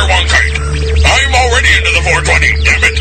one kite. I'm already into the 420, damn it!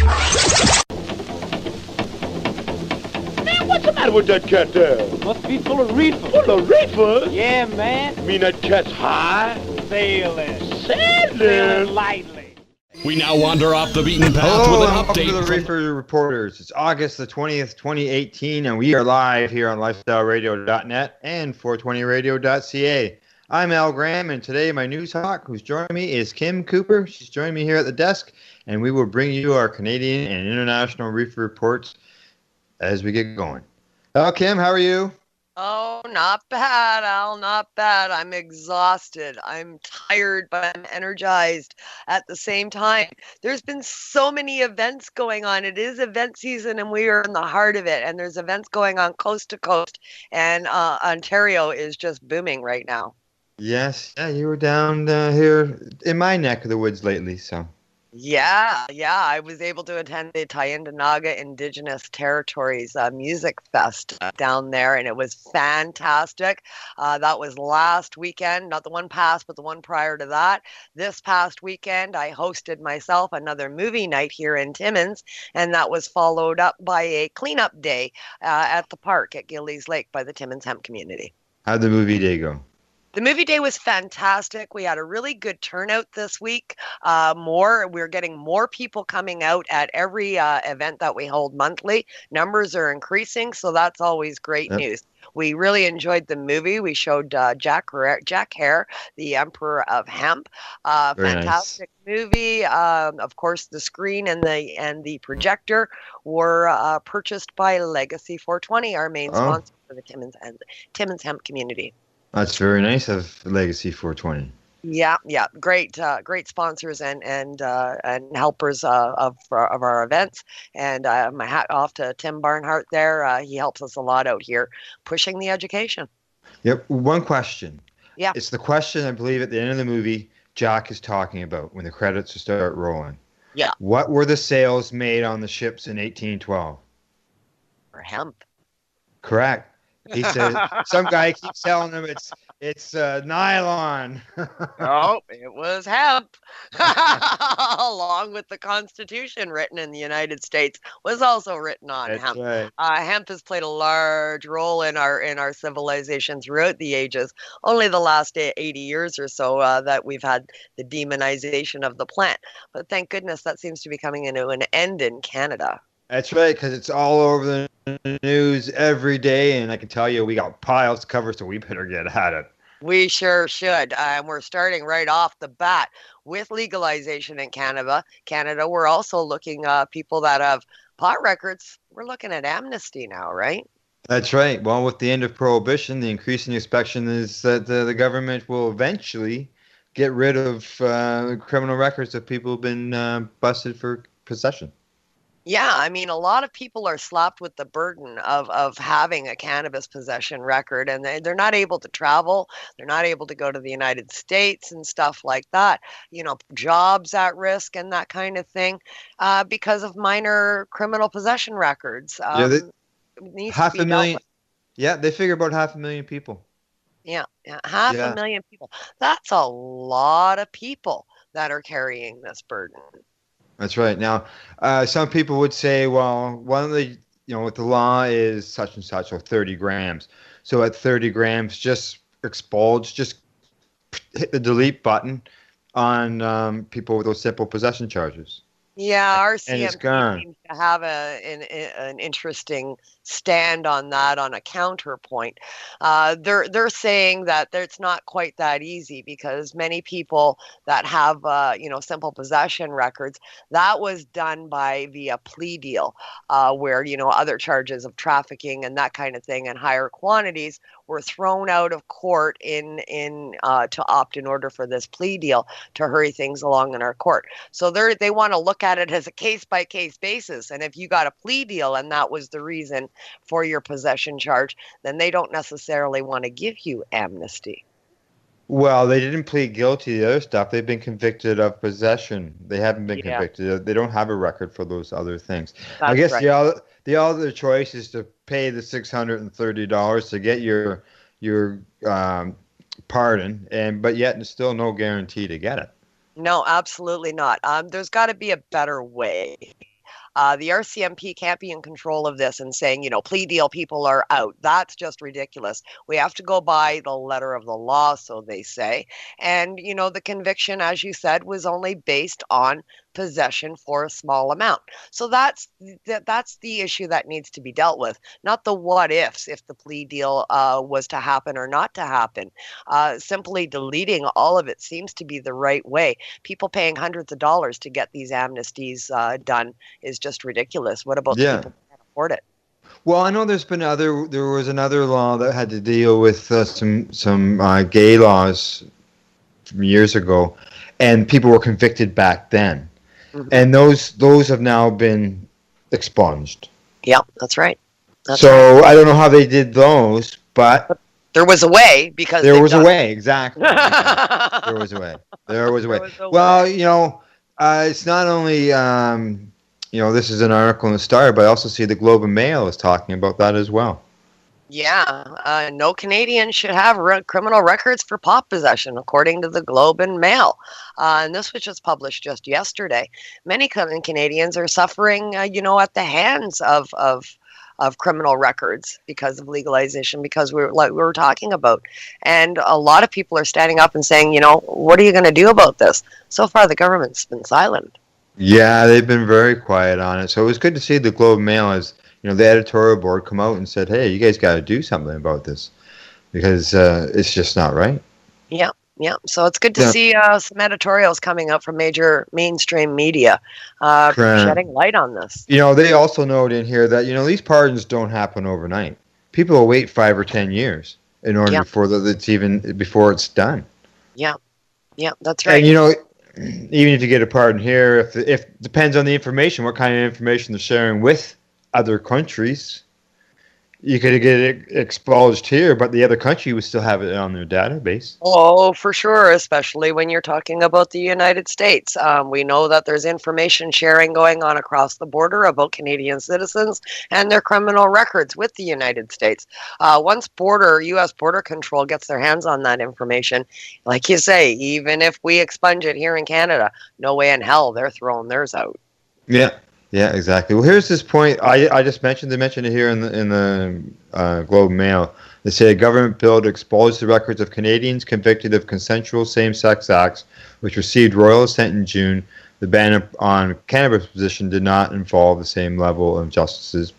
Man, what's the matter with that cat there? Must be full of reefer. Full of reefers? Yeah, man. You mean that cat's high? Sailing. Sailing? Lightly. We now wander off the beaten path Hello, with an and welcome update to the from Reefer Reporters. It's August the 20th, 2018, and we are live here on lifestyleradio.net and 420radio.ca. I'm Al Graham, and today my news hawk who's joining me is Kim Cooper. She's joining me here at the desk, and we will bring you our Canadian and international Reefer Reports as we get going. Hello, Kim. How are you? Oh, not bad, Al, not bad. I'm exhausted. I'm tired, but I'm energized at the same time. There's been so many events going on. It is event season, and we are in the heart of it. And there's events going on coast to coast, and Ontario is just booming right now. Yes. Yeah, you were down here in my neck of the woods lately, so. Yeah. I was able to attend the Tyendinaga Indigenous Territories Music Fest down there, and it was fantastic. That was last weekend, not the one past, but the one prior to that. This past weekend, I hosted myself another movie night here in Timmins, and that was followed up by a cleanup day at the park at Gillies Lake by the Timmins Hemp community. How'd the movie day go? The movie day was fantastic. We had a really good turnout this week. We're getting more people coming out at every event that we hold monthly. Numbers are increasing, so that's always great news. We really enjoyed the movie. We showed Jack Hare, the Emperor of Hemp. Fantastic movie. Of course, the screen and the projector were purchased by Legacy 420, our main sponsor for the Timmins Hemp community. That's very nice of Legacy 420. Yeah, great sponsors and helpers of our events. And my hat off to Tim Barnhart there. He helps us a lot out here, pushing the education. Yep. One question. Yeah. It's the question I believe at the end of the movie Jack is talking about when the credits start rolling. Yeah. What were the sales made on the ships in 1812? For hemp. Correct. He says some guy keeps telling him it's nylon. Oh, it was hemp. Along with the Constitution written in the United States was also written on hemp. Right. Hemp has played a large role in our civilization throughout the ages. Only the last 80 years or so that we've had the demonization of the plant. But thank goodness that seems to be coming into an end in Canada. That's right, because it's all over the news every day, and I can tell you we got piles to cover, so we better get at it. We sure should. And we're starting right off the bat with legalization in Canada. We're also looking people that have pot records. We're looking at amnesty now, right? That's right. Well, with the end of prohibition, the increasing expectation is that the government will eventually get rid of criminal records of people who've been busted for possession. Yeah, I mean, a lot of people are slapped with the burden of having a cannabis possession record, and they're not able to travel. They're not able to go to the United States and stuff like that. You know, jobs at risk and that kind of thing because of minor criminal possession records. Half a million. Yeah, they figure about 500,000 people. Yeah, half a million people. That's a lot of people that are carrying this burden. That's right. Now, some people would say, well, one of the, with the law is such and such, or 30 grams. So at 30 grams, just expulge, just hit the delete button on people with those simple possession charges. Yeah, our it's CMP gone. seems to have an interesting stand on that, on a counterpoint. They're saying that it's not quite that easy because many people that have simple possession records, that was done via plea deal, where other charges of trafficking and that kind of thing and higher quantities were thrown out of court to opt in order for this plea deal to hurry things along in our court. So they want to look at it as a case-by-case basis. And if you got a plea deal and that was the reason for your possession charge, then they don't necessarily want to give you amnesty. Well, they didn't plead guilty to the other stuff. They've been convicted of possession. They haven't been convicted. They don't have a record for those other things. That's I guess right. the other choice is to pay the $630 to get your pardon, but yet there's still no guarantee to get it. No, absolutely not. There's got to be a better way. The RCMP can't be in control of this and saying, plea deal people are out. That's just ridiculous. We have to go by the letter of the law, so they say. And, the conviction, as you said, was only based on possession for a small amount. So that's the issue that needs to be dealt with, not the what ifs if the plea deal was to happen or not to happen. Simply deleting all of it seems to be the right way. People paying hundreds of dollars to get these amnesties done is just ridiculous. What about the people who can't afford it? Well, I know there was another law that had to deal with some gay laws from years ago, and people were convicted back then. Mm-hmm. And those have now been expunged. Yep, that's right. So I don't know how they did those, but there was a way, because there was a way. Exactly. There was a way. Well, it's not only this is an article in the Star, but I also see the Globe and Mail is talking about that as well. Yeah, no Canadian should have criminal records for pot possession, according to the Globe and Mail. And this was just published just yesterday. Many Canadians are suffering, at the hands of criminal records because of legalization, because we were talking about. And a lot of people are standing up and saying, what are you going to do about this? So far, the government's been silent. Yeah, they've been very quiet on it. So it was good to see the Globe and Mail as the editorial board come out and said, hey, you guys got to do something about this because it's just not right. Yeah. So it's good to see some editorials coming up from major mainstream media shedding light on this. They also note in here that, these pardons don't happen overnight. People will wait 5 or 10 years in order before it's done. Yeah, that's right. And, even if you get a pardon here, if depends on the information, what kind of information they're sharing with other countries, you could get it expunged here, but the other country would still have it on their database. Oh, for sure, especially when you're talking about the United States. We know that there's information sharing going on across the border about Canadian citizens and their criminal records with the United States. Once U.S. border control gets their hands on that information, like you say, even if we expunge it here in Canada, no way in hell they're throwing theirs out. Yeah, exactly. Well, here's this point I just mentioned. They mentioned it here in the Globe and Mail. They say a government bill to expose the records of Canadians convicted of consensual same-sex acts, which received royal assent in June. The ban on cannabis possession did not involve the same level of justices,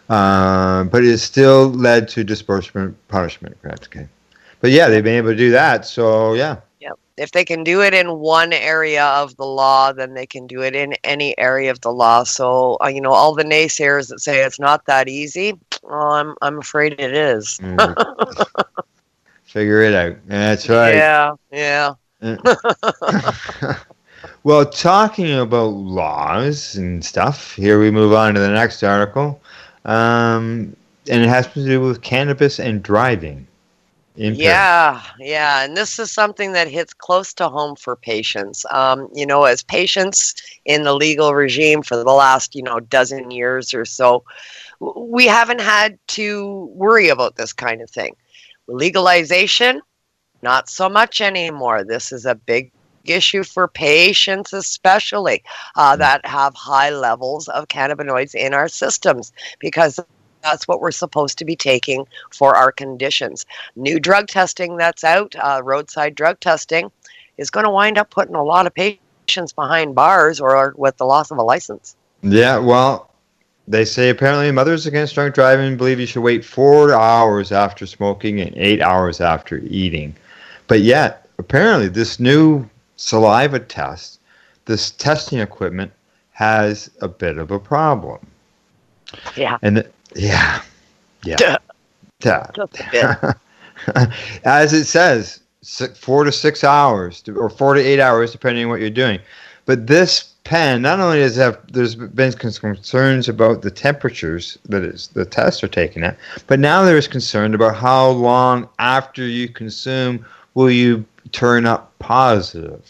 but it has still led to disbursement punishment. Okay. But yeah, they've been able to do that. So yeah. If they can do it in one area of the law, then they can do it in any area of the law. So, all the naysayers that say it's not that easy, I'm afraid it is. Figure it out. That's right. Yeah. Well, talking about laws and stuff, here we move on to the next article. And it has to do with cannabis and driving. Yeah, and this is something that hits close to home for patients. As patients in the legal regime for the last, dozen years or so, we haven't had to worry about this kind of thing. Legalization, not so much anymore. This is a big issue for patients, especially that have high levels of cannabinoids in our systems, because that's what we're supposed to be taking for our conditions. New drug testing that's out, roadside drug testing, is going to wind up putting a lot of patients behind bars or with the loss of a license. Yeah, well, they say apparently Mothers Against Drunk Driving believe you should wait 4 hours after smoking and 8 hours after eating. But yet, apparently this new saliva test, this testing equipment, has a bit of a problem. Yeah. Yeah. Just a bit. As it says, 4 to 6 hours, or 4 to 8 hours, depending on what you're doing. But this pen, not only there's been concerns about the temperatures that the tests are taken at, but now there's concern about how long after you consume will you turn up positive.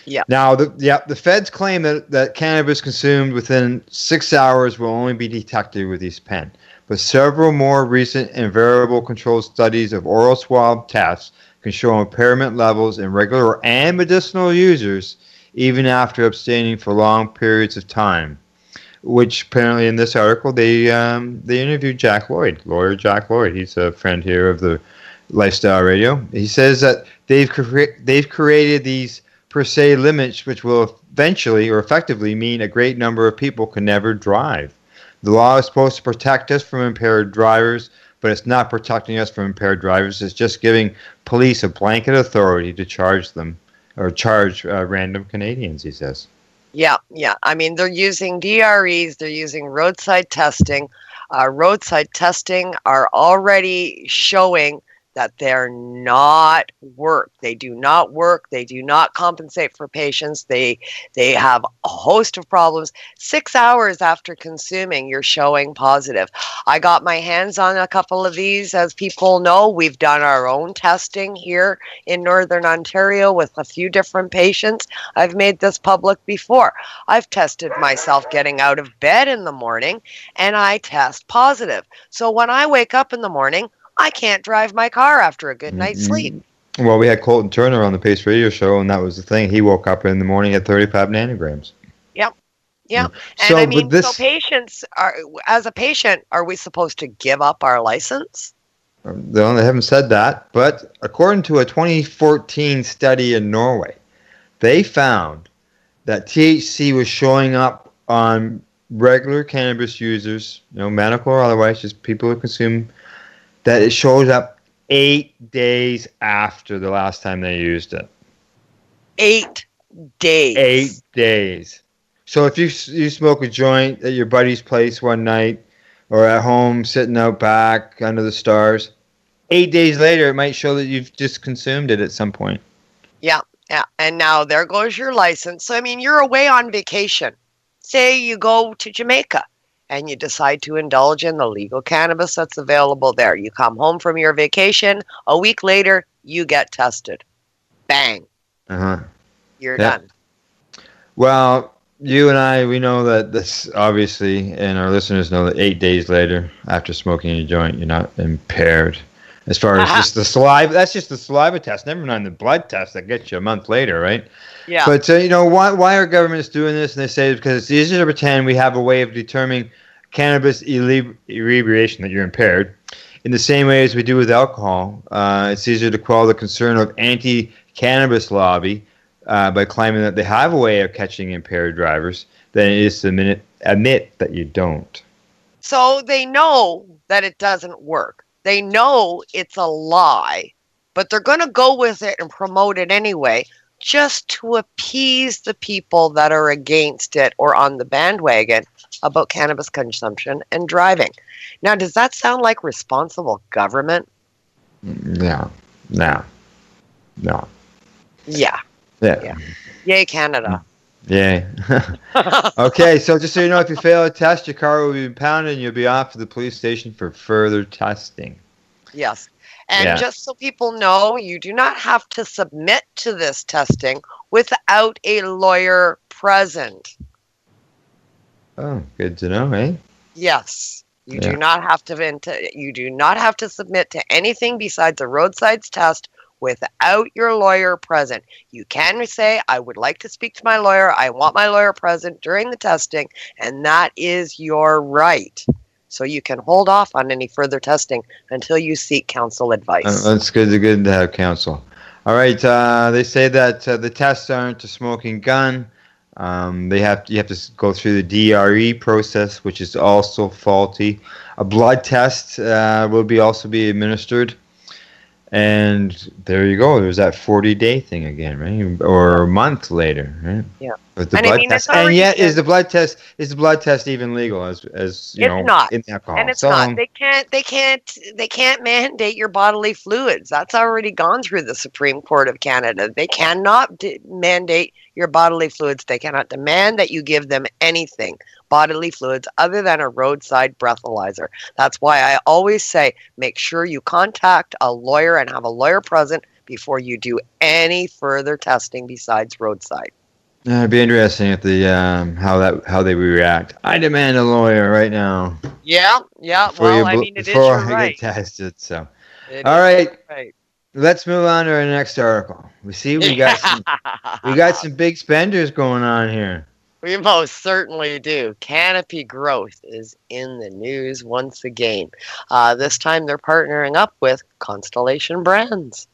Yeah. Now, the feds claim that cannabis consumed within 6 hours will only be detected with these pen. but several more recent and variable controlled studies of oral swab tests can show impairment levels in regular and medicinal users even after abstaining for long periods of time. Which apparently in this article they interviewed Jack Lloyd, lawyer Jack Lloyd. He's a friend here of the Lifestyle Radio. He says that they've created these per se limits, which will eventually or effectively mean a great number of people can never drive. The law is supposed to protect us from impaired drivers, but it's not protecting us from impaired drivers. It's just giving police a blanket authority to charge them or charge random Canadians, he says. Yeah. I mean, they're using DREs, they're using roadside testing. Roadside testing are already showing that they're not work. They do not work. They do not compensate for patients. They have a host of problems. 6 hours after consuming, you're showing positive. I got my hands on a couple of these. As people know, we've done our own testing here in Northern Ontario with a few different patients. I've made this public before. I've tested myself getting out of bed in the morning, and I test positive. So when I wake up in the morning, I can't drive my car after a good night's sleep. Well, we had Colton Turner on the Pace Radio Show, and that was the thing. He woke up in the morning at 35 nanograms. Yep. And So, I mean, but so patients as a patient, are we supposed to give up our license? They haven't said that, but according to a 2014 study in Norway, they found that THC was showing up on regular cannabis users, medical or otherwise, just people who consume, that it shows up 8 days after the last time they used it. 8 days. 8 days. So if you smoke a joint at your buddy's place one night or at home sitting out back under the stars, 8 days later it might show that you've just consumed it at some point. Yeah. And now there goes your license. So, I mean, you're away on vacation. Say you go to Jamaica and you decide to indulge in the legal cannabis that's available there. You come home from your vacation. A week later, you get tested. Bang. You're done. Well, you and I, we know that this, obviously, and our listeners know that 8 days later, after smoking a joint, you're not impaired. As far as just the saliva, that's just the saliva test. Never mind the blood test that gets you a month later, right? Yeah. But, why are governments doing this? And they say it's because it's easier to pretend we have a way of determining cannabis inebriation, that you're impaired, in the same way as we do with alcohol. It's easier to quell the concern of anti-cannabis lobby by claiming that they have a way of catching impaired drivers than it is to admit that you don't. So they know that it doesn't work. They know it's a lie, but they're going to go with it and promote it anyway, just to appease the people that are against it or on the bandwagon about cannabis consumption and driving. Now, does that sound like responsible government? No. Yeah. Yay, Canada. Yay. Okay, so just so you know, if you fail a test, your car will be impounded and you'll be off to the police station for further testing. Yes. And just so people know, you do not have to submit to this testing without a lawyer present. Oh, good to know, eh? Yes. You do not have to submit to anything besides a roadside test without your lawyer present. You can say, I would like to speak to my lawyer. I want my lawyer present during the testing, and that is your right. So you can hold off on any further testing until you seek counsel advice. That's good to have counsel. All right. They say that the tests aren't a smoking gun. You have to go through the DRE process, which is also faulty. A blood test will also be administered. And there you go. There's that 40-day thing again, right? Or a month later, right? Yeah. With the blood test. And yet, is the blood test even legal as not. in alcohol? And it's not. They can't mandate your bodily fluids. That's already gone through the Supreme Court of Canada. They cannot mandate your bodily fluids. They cannot demand that you give them anything, bodily fluids, other than a roadside breathalyzer. That's why I always say, make sure you contact a lawyer and have a lawyer present before you do any further testing besides roadside. It'd be interesting if the how they react. I demand a lawyer right now. Yeah. Well, I mean, it is before your I right. get tested. So, It all is right, your right. let's move on to our next article. We got some big spenders going on here. We most certainly do. Canopy Growth is in the news once again. This time they're partnering up with Constellation Brands.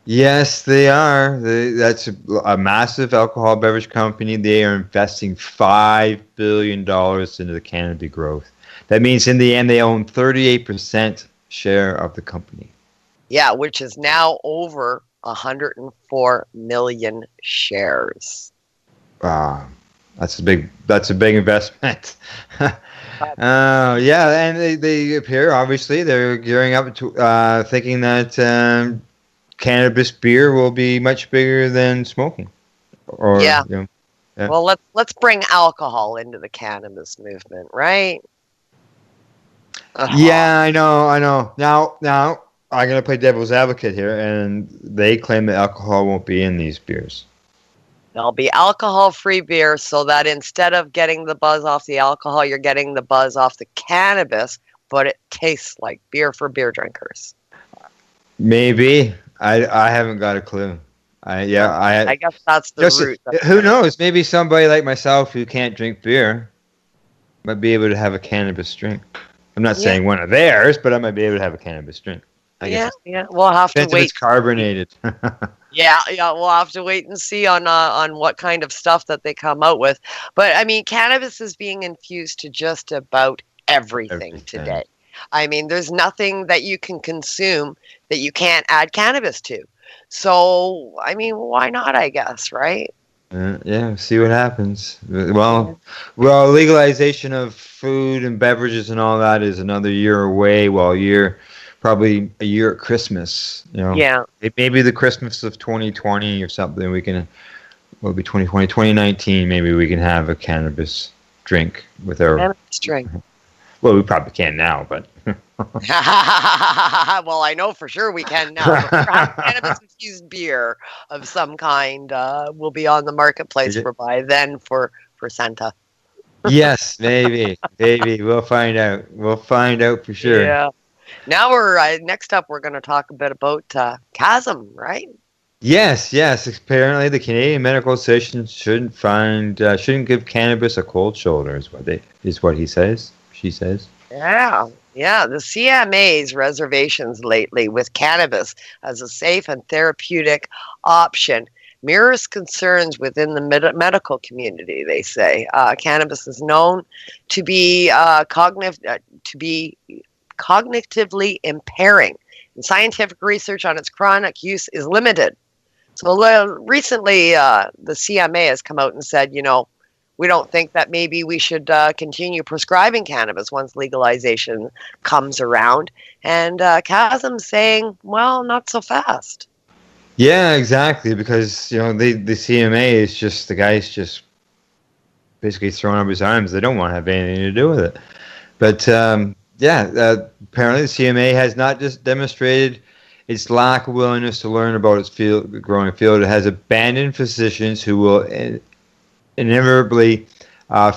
Yes, they are. That's a massive alcohol beverage company. They are investing $5 billion into the Canopy Growth. That means in the end they own 38% share of the company. Yeah, which is now over 104 million shares. That's a big investment. Yeah, and they appear, obviously, they're gearing up to thinking that cannabis beer will be much bigger than smoking. Yeah. Yeah. Well, let's bring alcohol into the cannabis movement, right? Yeah, I know. Now I'm gonna play devil's advocate here, and they claim that alcohol won't be in these beers. There'll be alcohol-free beer, so that instead of getting the buzz off the alcohol, you're getting the buzz off the cannabis, but it tastes like beer for beer drinkers. Maybe. I haven't got a clue. I guess that's the route. Who knows? Maybe somebody like myself who can't drink beer might be able to have a cannabis drink. I'm not saying one of theirs, but I might be able to have a cannabis drink. Yeah. We'll have to wait. It's carbonated. Yeah. We'll have to wait and see on what kind of stuff that they come out with. But I mean, cannabis is being infused to just about everything today. I mean, there's nothing that you can consume that you can't add cannabis to. So, I mean, why not, I guess, right? Yeah, see what happens. Well, legalization of food and beverages and all that is another year away. Probably a year at Christmas. Yeah. Maybe the Christmas of 2020 or something. Will be 2020, 2019. Maybe we can have a cannabis drink with our cannabis drink. Well, we probably can now, but. Well, I know for sure we can now. Cannabis-infused beer of some kind will be on the marketplace by then for Santa. Yes, maybe. We'll find out. We'll find out for sure. Yeah. Now next up we're going to talk a bit about Chasm, right? Yes. Apparently, the Canadian Medical Association shouldn't give cannabis a cold shoulder. Is what he says. She says. Yeah. The CMA's reservations lately with cannabis as a safe and therapeutic option mirrors concerns within the medical community. They say cannabis is known to be cognitively impairing, and scientific research on its chronic use is limited. So recently, the CMA has come out and said, we don't think that maybe we should continue prescribing cannabis once legalization comes around. And Chasm's saying, well, not so fast. Yeah, exactly. Because, the CMA is just, the guy's just basically throwing up his arms. They don't want to have anything to do with it. But, apparently the CMA has not just demonstrated its lack of willingness to learn about its growing field. It has abandoned physicians who will inevitably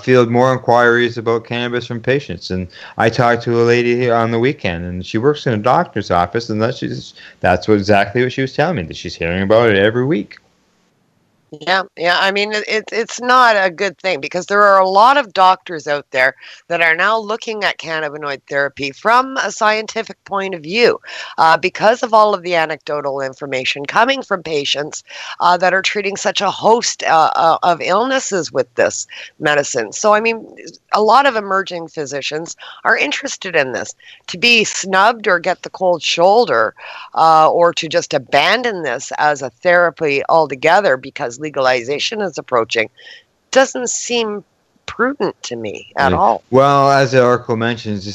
field more inquiries about cannabis from patients. And I talked to a lady here on the weekend, and she works in a doctor's office, and that's exactly what she was telling me, that she's hearing about it every week. Yeah. I mean, it's not a good thing, because there are a lot of doctors out there that are now looking at cannabinoid therapy from a scientific point of view because of all of the anecdotal information coming from patients that are treating such a host of illnesses with this medicine. So, I mean, a lot of emerging physicians are interested in this. To be snubbed or get the cold shoulder or to just abandon this as a therapy altogether because legalization is approaching doesn't seem prudent to me at all. Well, as the article mentions,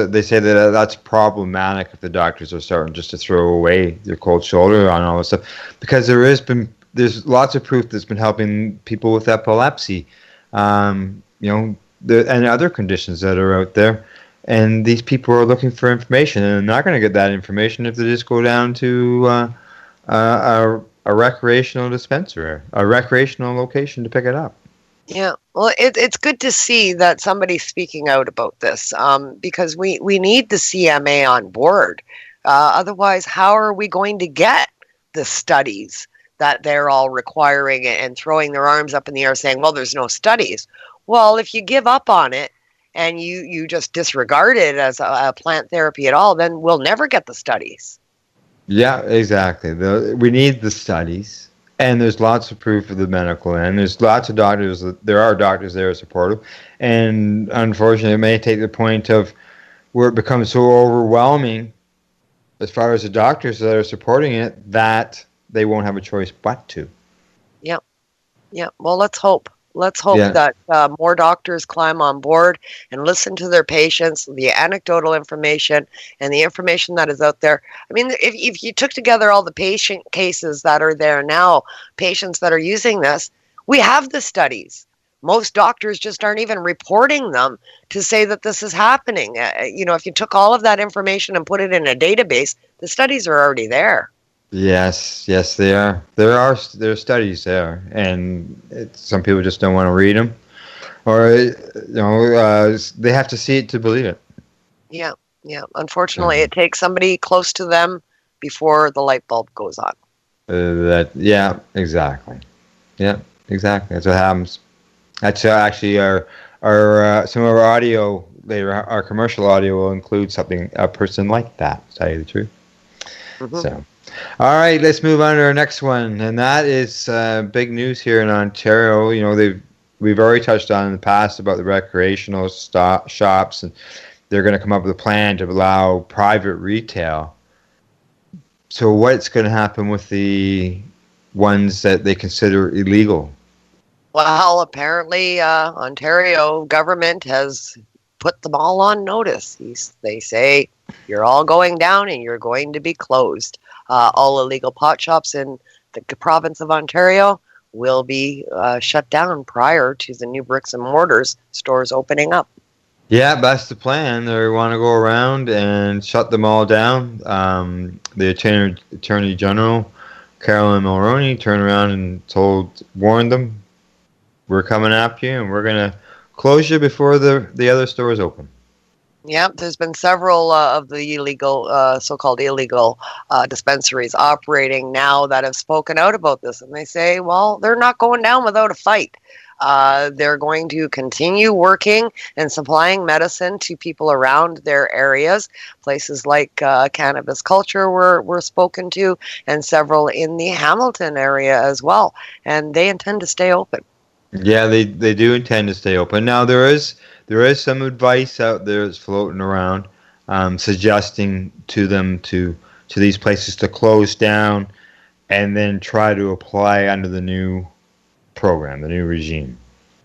they say that that's problematic if the doctors are starting just to throw away their cold shoulder on all this stuff, because there's lots of proof that's been helping people with epilepsy, and other conditions that are out there. And these people are looking for information, and they're not going to get that information if they just go down to a recreational dispensary, a recreational location to pick it up. Yeah, well, it's good to see that somebody's speaking out about this, because we need the CMA on board. Otherwise, how are we going to get the studies that they're all requiring and throwing their arms up in the air saying, well, there's no studies? Well, if you give up on it and you just disregard it as a plant therapy at all, then we'll never get the studies. Yeah, exactly. We need the studies. And there's lots of proof of the medical end. There's lots of doctors. There are doctors there supportive. And unfortunately, it may take the point of where it becomes so overwhelming as far as the doctors that are supporting it that they won't have a choice but to. Yep. Yeah. Well, let's hope. Let's hope that more doctors climb on board and listen to their patients, the anecdotal information and the information that is out there. I mean, if you took together all the patient cases that are there now, patients that are using this, we have the studies. Most doctors just aren't even reporting them to say that this is happening. If you took all of that information and put it in a database, the studies are already there. Yes, they are. There are studies there, and some people just don't want to read them, or they have to see it to believe it. Yeah. Unfortunately, it takes somebody close to them before the light bulb goes on. Exactly. Yeah, exactly. That's what happens. That's actually our some of our audio later. Our commercial audio will include a person like that. To tell you the truth. Mm-hmm. So. All right, let's move on to our next one, and that is big news here in Ontario. We've already touched on in the past about the recreational shops, and they're going to come up with a plan to allow private retail. So what's going to happen with the ones that they consider illegal? Well, apparently Ontario government has put them all on notice. They say you're all going down and you're going to be closed. All illegal pot shops in the province of Ontario will be shut down prior to the new bricks and mortars stores opening up. Yeah, that's the plan. They want to go around and shut them all down. The Attorney General, Carolyn Mulroney, turned around and warned them, we're coming after you and we're going to close you before the other stores open. Yep, there's been several of the illegal, so-called illegal dispensaries operating now that have spoken out about this. And they say, well, they're not going down without a fight. They're going to continue working and supplying medicine to people around their areas. Places like Cannabis Culture were spoken to, and several in the Hamilton area as well. And they intend to stay open. Yeah, they do intend to stay open. Now, there is some advice out there that's floating around suggesting to them to these places to close down and then try to apply under the new program, the new regime.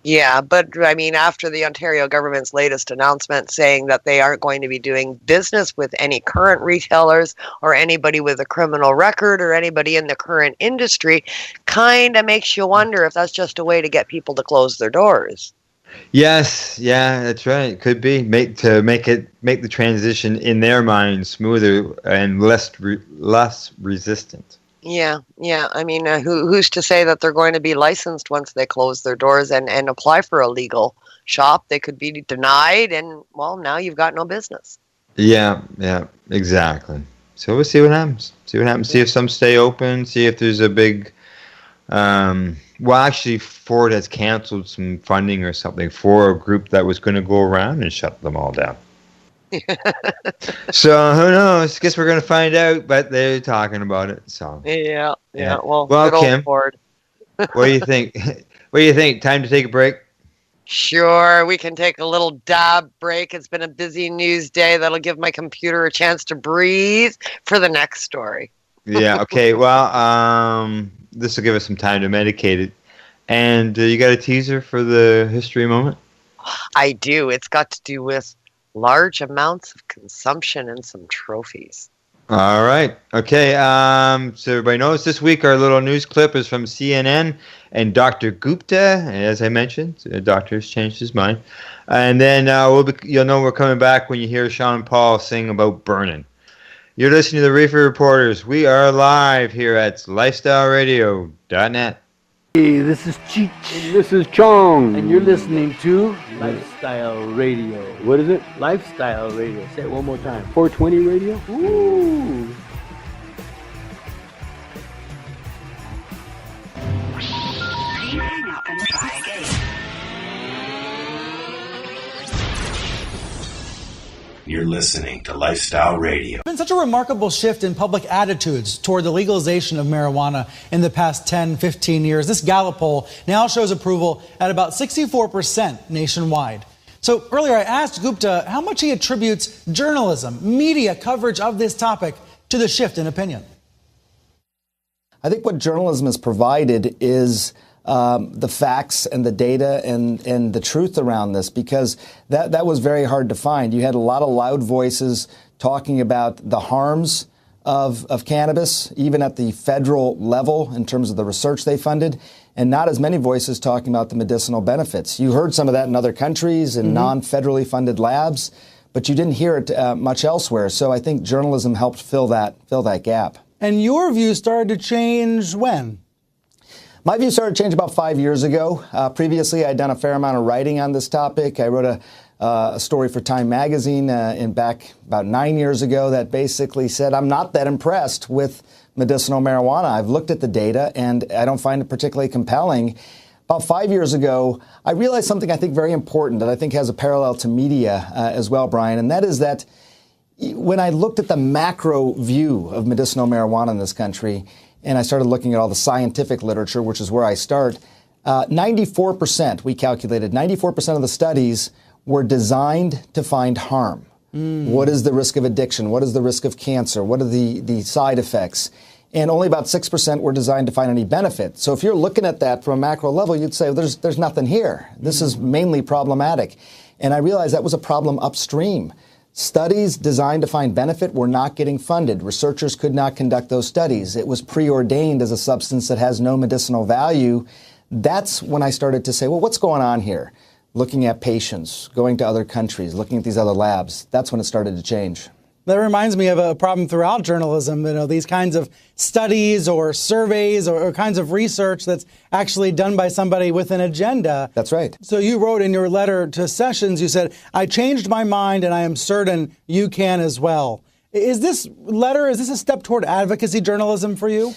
Yeah, but I mean, after the Ontario government's latest announcement saying that they aren't going to be doing business with any current retailers or anybody with a criminal record or anybody in the current industry, kind of makes you wonder if that's just a way to get people to close their doors. Yes, yeah, that's right. It could be make the transition in their minds smoother and less resistant. Yeah. I mean, who's to say that they're going to be licensed once they close their doors and apply for a legal shop? They could be denied, and well, now you've got no business. Yeah, exactly. So we'll see what happens. See if some stay open. See if there's a big. Well, actually, Ford has canceled some funding or something for a group that was going to go around and shut them all down. So who knows? Guess we're going to find out, but they're talking about it. So yeah. Well, Kim, Ford. What do you think? What do you think? Time to take a break? Sure, we can take a little dab break. It's been a busy news day. That'll give my computer a chance to breathe for the next story. Yeah. Okay. Well, this will give us some time to medicate it. And you got a teaser for the history moment? I do. It's got to do with large amounts of consumption and some trophies. All right. Okay. So everybody knows this week our little news clip is from CNN and Dr. Gupta. As I mentioned, the doctor has changed his mind. And then you'll know we're coming back when you hear Sean Paul sing about burning. You're listening to the Reefer Reporters. We are live here at lifestyleradio.net. Hey, this is Cheech. And this is Chong. And you're listening to Lifestyle Radio. What is it? Lifestyle Radio. Say it one more time. 420 Radio? Ooh. Hang up and try again. You're listening to Lifestyle Radio. There's been such a remarkable shift in public attitudes toward the legalization of marijuana in the past 10, 15 years. This Gallup poll now shows approval at about 64% nationwide. So earlier I asked Gupta how much he attributes journalism, media coverage of this topic to the shift in opinion. I think what journalism has provided is the facts and the data and the truth around this, because that was very hard to find. You had a lot of loud voices talking about the harms of cannabis, even at the federal level in terms of the research they funded, and not as many voices talking about the medicinal benefits. You heard some of that in other countries in non-federally funded labs, but you didn't hear it much elsewhere. So I think journalism helped fill that gap. And your view started to change when? My view started to change about 5 years ago. Previously, I'd done a fair amount of writing on this topic. I wrote a story for Time magazine back about 9 years ago that basically said I'm not that impressed with medicinal marijuana. I've looked at the data, and I don't find it particularly compelling. About 5 years ago, I realized something I think very important that I think has a parallel to media as well, Brian, and that is that when I looked at the macro view of medicinal marijuana in this country, and I started looking at all the scientific literature, which is where I start, 94%, we calculated, 94% of the studies were designed to find harm. What is the risk of addiction? What is the risk of cancer? What are the side effects? And only about 6% were designed to find any benefit. So if you're looking at that from a macro level, you'd say, there's nothing here. This is mainly problematic. And I realized that was a problem upstream. Studies designed to find benefit were not getting funded. Researchers could not conduct those studies. It was preordained as a substance that has no medicinal value. That's when I started to say, well, what's going on here? Looking at patients, going to other countries, looking at these other labs. That's when it started to change. That reminds me of a problem throughout journalism, these kinds of studies or surveys or kinds of research that's actually done by somebody with an agenda. That's right. So you wrote in your letter to Sessions, you said, I changed my mind and I am certain you can as well. Is this a step toward advocacy journalism for you?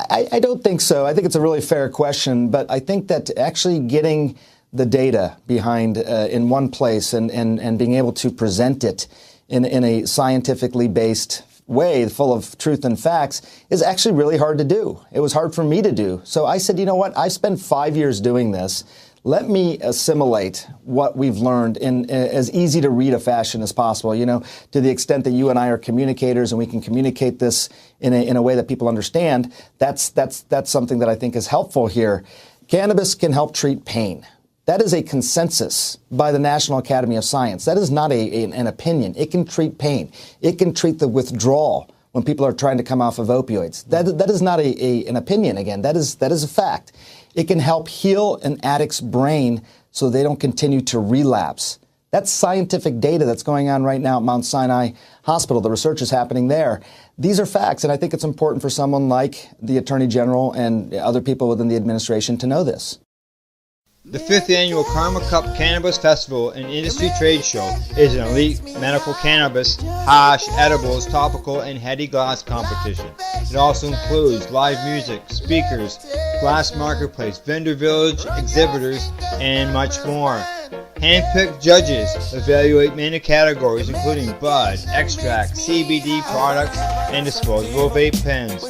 I don't think so. I think it's a really fair question, but I think that actually getting the data behind in one place and being able to present it in a scientifically based way, full of truth and facts, is actually really hard to do. It was hard for me to do. So I said, you know what? I spent 5 years doing this. Let me assimilate what we've learned in as easy to read a fashion as possible, to the extent that you and I are communicators and we can communicate this in a way that people understand. That's something that I think is helpful here. Cannabis can help treat pain. That is a consensus by the National Academy of Science. That is not an opinion. It can treat pain. It can treat the withdrawal when people are trying to come off of opioids. That is not an opinion, again. That is a fact. It can help heal an addict's brain so they don't continue to relapse. That's scientific data that's going on right now at Mount Sinai Hospital. The research is happening there. These are facts, and I think it's important for someone like the Attorney General and other people within the administration to know this. The 5th annual Karma Cup Cannabis Festival and Industry Trade Show is an elite medical cannabis, hash, edibles, topical, and heady glass competition. It also includes live music, speakers, glass marketplace, vendor village, exhibitors, and much more. Handpicked judges evaluate many categories including bud, extract, CBD products, and disposable vape pens.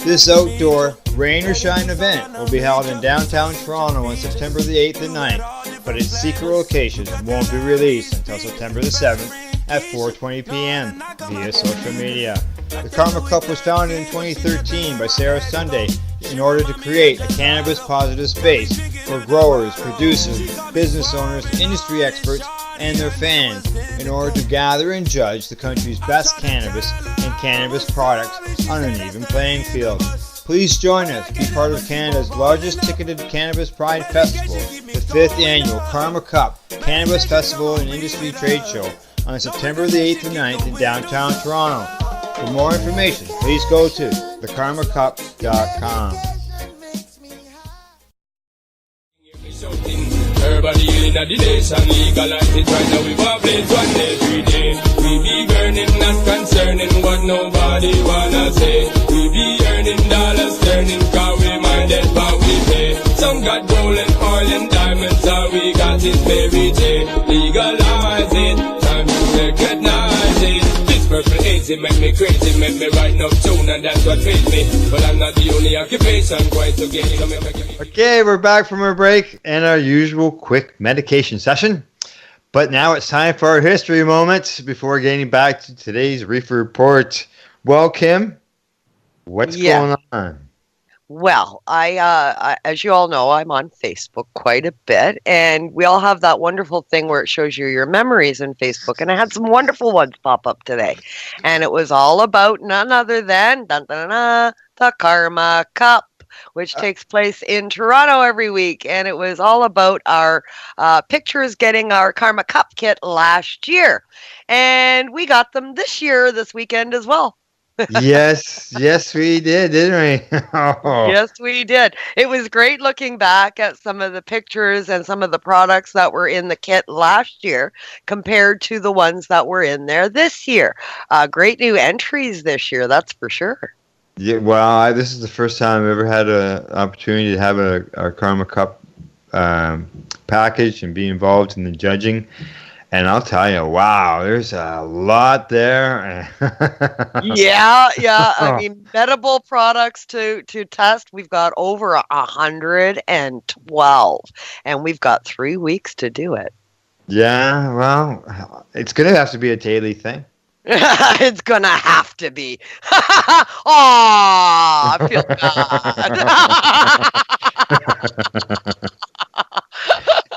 This outdoor, rain or shine event will be held in downtown Toronto on September the 8th and 9th, but its secret location won't be released until September the 7th at 4:20 p.m. via social media. The Karma Cup was founded in 2013 by Sarah Sunday in order to create a cannabis-positive space for growers, producers, business owners, industry experts, and their fans in order to gather and judge the country's best cannabis and cannabis products on an even playing field. Please join us, be part of Canada's largest ticketed Cannabis Pride Festival, the 5th annual Karma Cup Cannabis Festival and Industry Trade Show on September the 8th and 9th in downtown Toronto. For more information, please go to thekarmacup.com. Everybody in the nation legalize it right now. We violate one every day. We be burning, not concerning what nobody wanna say. We be earning dollars, turning car we minded but we pay. Some got gold and oil and diamonds, all we got is Mary J. Legalize it, time to recognize it. This purple haze, it make me crazy, make me write no tune, and that's what pays me. But I'm not the only occupation quite to get it. Okay, we're back from our break and our usual quick medication session. But now it's time for our history moment before getting back to today's Reefer Report. Well, Kim, what's going on? Well, I as you all know, I'm on Facebook quite a bit, and we all have that wonderful thing where it shows you your memories in Facebook, and I had some wonderful ones pop up today, and it was all about none other than the Karma Cup, which takes place in Toronto every week, and it was all about our pictures getting our Karma Cup kit last year, and we got them this weekend as well. yes, we did, didn't we? Oh. Yes, we did. It was great looking back at some of the pictures and some of the products that were in the kit last year compared to the ones that were in there this year. Great new entries this year, that's for sure. Yeah, well, this is the first time I've ever had an opportunity to have a Karma Cup package and be involved in the judging. And I'll tell you, wow, there's a lot there. yeah. I mean, edible products to test. We've got over 112, and we've got 3 weeks to do it. Yeah, well, it's going to have to be a daily thing. It's going to have to be. Oh, I feel bad.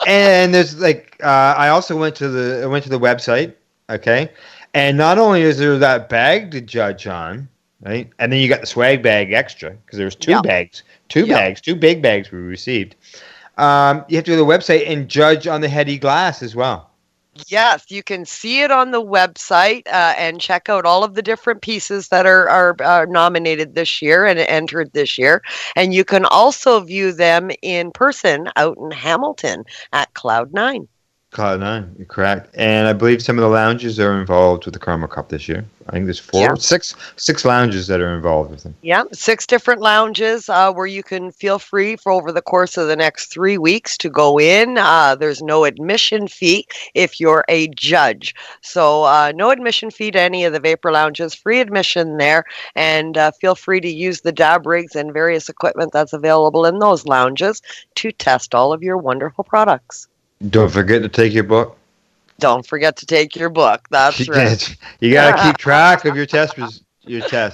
And there's I also went to the website, okay, and not only is there that bag to judge on, right, and then you got the swag bag extra because there's two big bags we received. You have to go to the website and judge on the heady glass as well. Yes, you can see it on the website and check out all of the different pieces that are nominated this year and entered this year. And you can also view them in person out in Hamilton at Cloud9. Cloud9, you're correct. And I believe some of the lounges are involved with the Karma Cup this year. I think there's six lounges that are involved with them. Yeah, 6 different lounges where you can feel free for over the course of the next 3 weeks to go in. There's no admission fee if you're a judge. So no admission fee to any of the vapor lounges, free admission there, and feel free to use the dab rigs and various equipment that's available in those lounges to test all of your wonderful products. Don't forget to take your book. Don't forget to take your book. That's right. You got to keep track of your tests,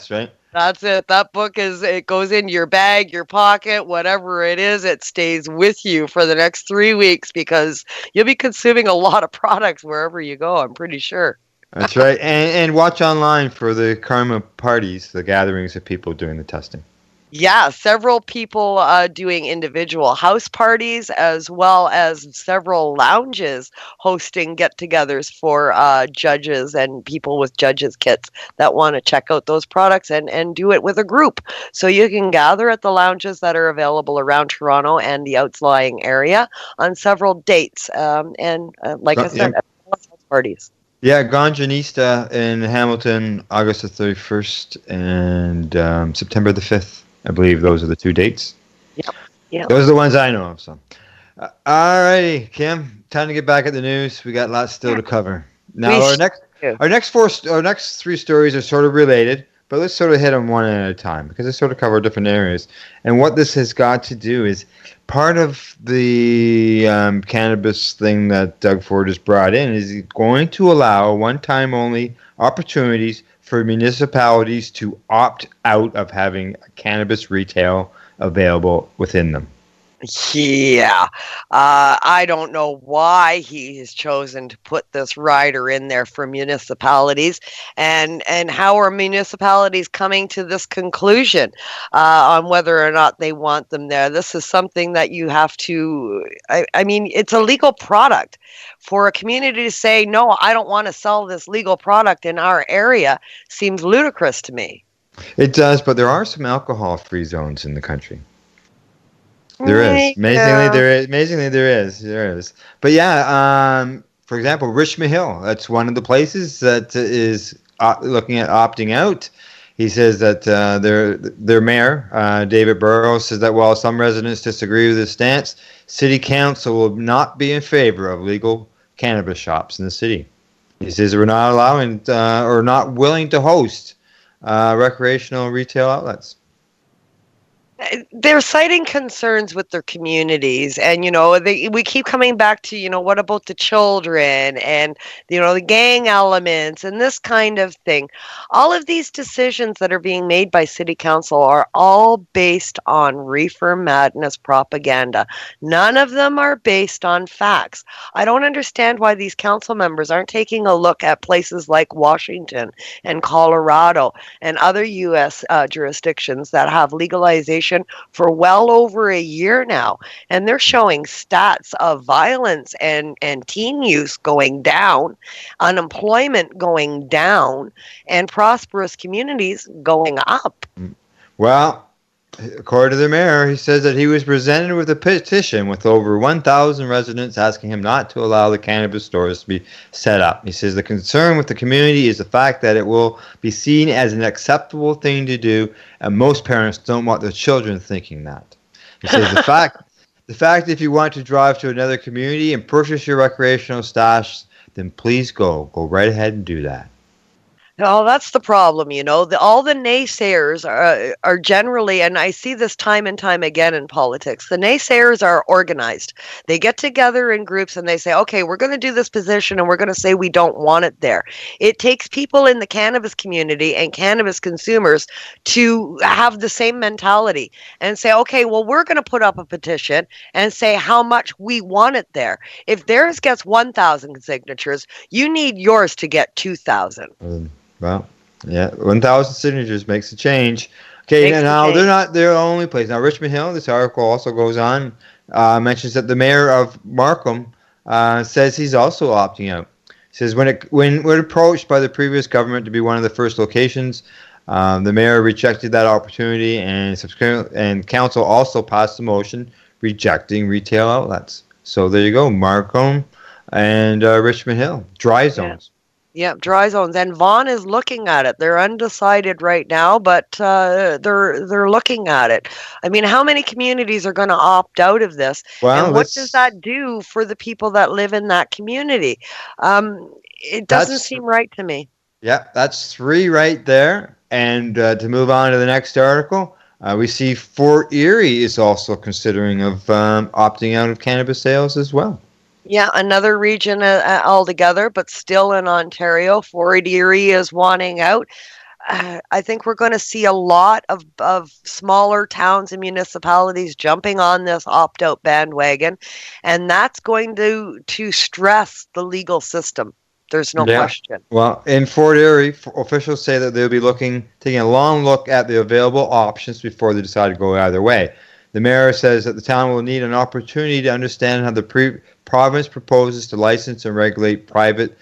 right? That's it. That book it goes in your bag, your pocket, whatever it is. It stays with you for the next 3 weeks because you'll be consuming a lot of products wherever you go, I'm pretty sure. That's right. And watch online for the Karma parties, the gatherings of people doing the testing. Yeah, several people doing individual house parties as well as several lounges hosting get-togethers for judges and people with judges' kits that want to check out those products and do it with a group. So you can gather at the lounges that are available around Toronto and the outlying area on several dates. Like I said, house parties. Yeah, Ganjanista in Hamilton, August the 31st and September the 5th. I believe those are the 2 dates. Yep. Those are the ones I know of. So, all righty, Kim, time to get back at the news. We got lots still to cover. Now, our next 3 stories are sort of related, but let's sort of hit them one at a time because they sort of cover different areas. And what this has got to do is part of the cannabis thing that Doug Ford has brought in is going to allow one-time only opportunities for municipalities to opt out of having cannabis retail available within them. Yeah, I don't know why he has chosen to put this rider in there for municipalities, and how are municipalities coming to this conclusion on whether or not they want them there? This is something that you have to. I mean, it's a legal product. For a community to say no, I don't want to sell this legal product in our area seems ludicrous to me. It does, but there are some alcohol-free zones in the country. There is. Yeah. Amazingly, there is. But yeah, for example, Richmond Hill. That's one of the places that is looking at opting out. He says that their mayor, David Burrows, says that while some residents disagree with his stance, City Council will not be in favor of legal cannabis shops in the city. He says we're not allowing or not willing to host recreational retail outlets. They're citing concerns with their communities, and we keep coming back to what about the children, and the gang elements and this kind of thing. All of these decisions that are being made by city council are all based on reefer madness propaganda. None of them are based on facts. I don't understand why these council members aren't taking a look at places like Washington and Colorado and other U.S. Jurisdictions that have legalization for well over a year now, and they're showing stats of violence and teen use going down, unemployment going down, and prosperous communities going up. Well, according to the mayor, he says that he was presented with a petition with over 1,000 residents asking him not to allow the cannabis stores to be set up. He says the concern with the community is the fact that it will be seen as an acceptable thing to do, and most parents don't want their children thinking that. He says the fact if you want to drive to another community and purchase your recreational stash, then please go right ahead and do that. Oh, that's the problem, all the naysayers are generally, and I see this time and time again in politics, the naysayers are organized. They get together in groups and they say, okay, we're going to do this position and we're going to say we don't want it there. It takes people in the cannabis community and cannabis consumers to have the same mentality and say, okay, well, we're going to put up a petition and say how much we want it there. If theirs gets 1,000 signatures, you need yours to get 2,000. Well, yeah, 1,000 signatures makes a change. Okay, now they're not their only place. Now, Richmond Hill, this article also goes on, mentions that the mayor of Markham says he's also opting out. He says when approached by the previous government to be one of the first locations, the mayor rejected that opportunity, and council also passed a motion rejecting retail outlets. So there you go, Markham and Richmond Hill, dry zones. Yeah, dry zones, and Vaughan is looking at it. They're undecided right now, but they're looking at it. I mean, how many communities are going to opt out of this? Well, and what does that do for the people that live in that community? It doesn't seem right to me. Yeah, that's 3 right there. And to move on to the next article, we see Fort Erie is also considering of opting out of cannabis sales as well. Yeah, another region altogether, but still in Ontario. Fort Erie is wanting out. I think we're going to see a lot of smaller towns and municipalities jumping on this opt-out bandwagon, and that's going to stress the legal system. There's no question. Well, in Fort Erie, officials say that they'll be taking a long look at the available options before they decide to go either way. The mayor says that the town will need an opportunity to understand how the province proposes to license and regulate private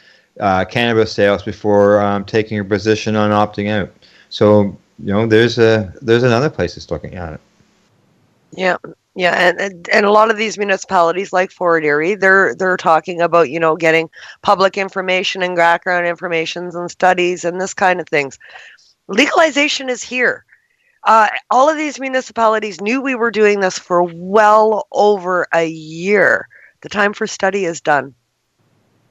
cannabis sales before taking a position on opting out. So, there's another place that's looking at it. Yeah. Yeah, and a lot of these municipalities like Fort Erie, they're talking about, getting public information and background information and studies and this kind of things. Legalization is here. All of these municipalities knew we were doing this for well over a year. The time for study is done.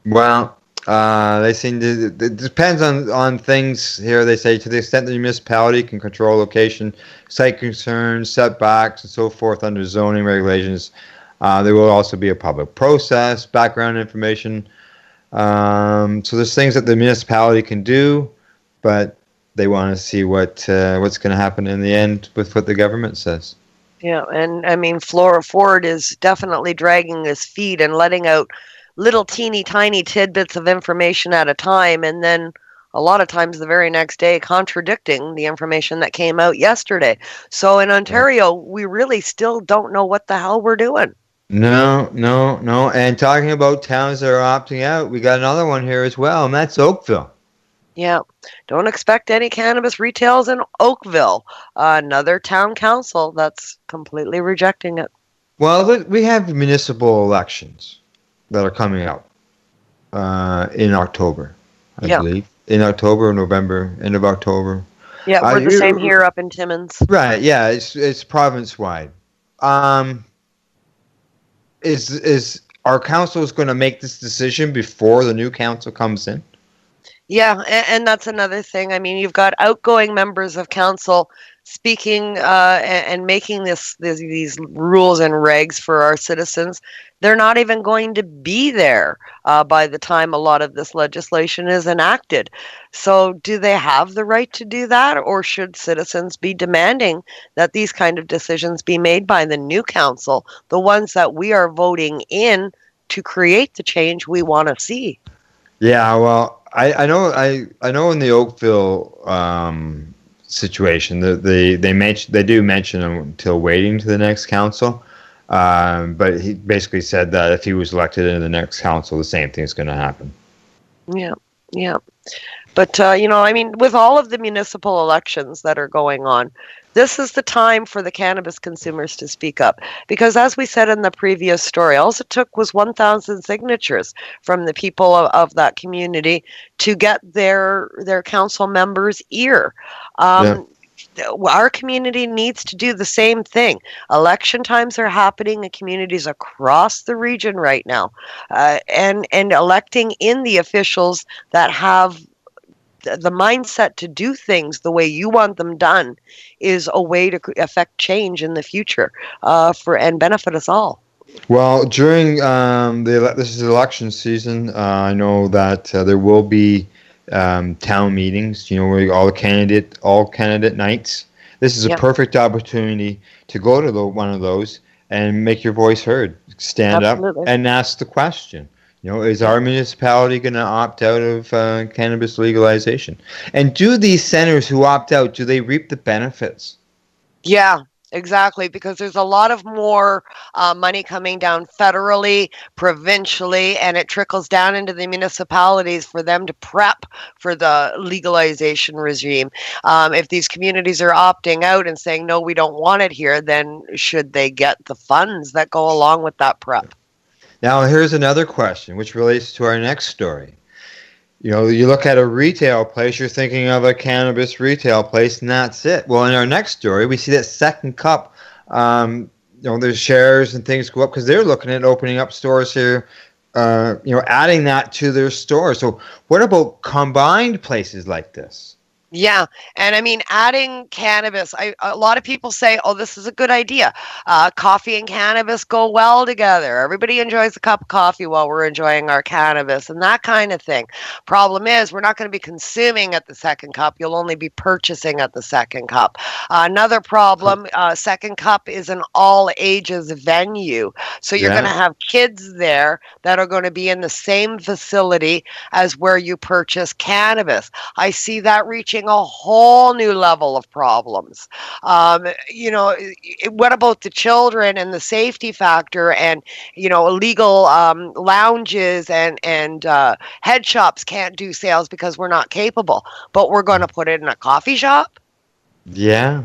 Well, they seem to. It depends on things here. They say to the extent the municipality can control location, site concerns, setbacks, and so forth under zoning regulations, there will also be a public process, background information. So there's things that the municipality can do, but they want to see what's going to happen in the end with what the government says. Yeah, and I mean, Flora Ford is definitely dragging his feet and letting out little teeny tiny tidbits of information at a time, and then a lot of times the very next day contradicting the information that came out yesterday. So in Ontario, we really still don't know what the hell we're doing. No. And talking about towns that are opting out, we got another one here as well, and that's Oakville. Yeah, don't expect any cannabis retails in Oakville. Another town council that's completely rejecting it. Well, we have municipal elections that are coming up in October, I believe. In October or November, end of October. Yeah, we're the same here up in Timmins. Right, yeah, it's province-wide. Is our council going to make this decision before the new council comes in? Yeah, and that's another thing. I mean, you've got outgoing members of council speaking and making these rules and regs for our citizens. They're not even going to be there by the time a lot of this legislation is enacted. So do they have the right to do that, or should citizens be demanding that these kind of decisions be made by the new council, the ones that we are voting in to create the change we want to see? Yeah, well, I know in the Oakville situation they do mention until waiting to the next council, but he basically said that if he was elected into the next council, the same thing is going to happen. Yeah. But I mean, with all of the municipal elections that are going on, this is the time for the cannabis consumers to speak up. Because as we said in the previous story, all it took was 1,000 signatures from the people of that community to get their council members' ear. Our community needs to do the same thing. Election times are happening in communities across the region right now. And electing in the officials that have the mindset to do things the way you want them done is a way to affect change in the future and benefit us all. Well, during this is election season, I know that there will be town meetings. Where all candidate nights. This is a perfect opportunity to go to one of those and make your voice heard. Stand up and ask the question. Is our municipality going to opt out of cannabis legalization? And do these centers who opt out, do they reap the benefits? Yeah, exactly, because there's a lot of more money coming down federally, provincially, and it trickles down into the municipalities for them to prep for the legalization regime. If these communities are opting out and saying, no, we don't want it here, then should they get the funds that go along with that prep? Now, here's another question, which relates to our next story. You look at a retail place, you're thinking of a cannabis retail place, and that's it. Well, in our next story, we see that Second Cup, their shares and things go up because they're looking at opening up stores here, adding that to their store. So what about combined places like this? Yeah, and I mean, adding cannabis, a lot of people say, oh, this is a good idea. Coffee and cannabis go well together. Everybody enjoys a cup of coffee while we're enjoying our cannabis and that kind of thing. Problem is, we're not going to be consuming at the Second Cup. You'll only be purchasing at the Second Cup. Another problem, Second Cup is an all-ages venue. So you're going to have kids there that are going to be in the same facility as where you purchase cannabis. I see that reaching a whole new level of problems. What about the children and the safety factor and, illegal lounges and head shops can't do sales because we're not capable, but we're going to put it in a coffee shop? Yeah.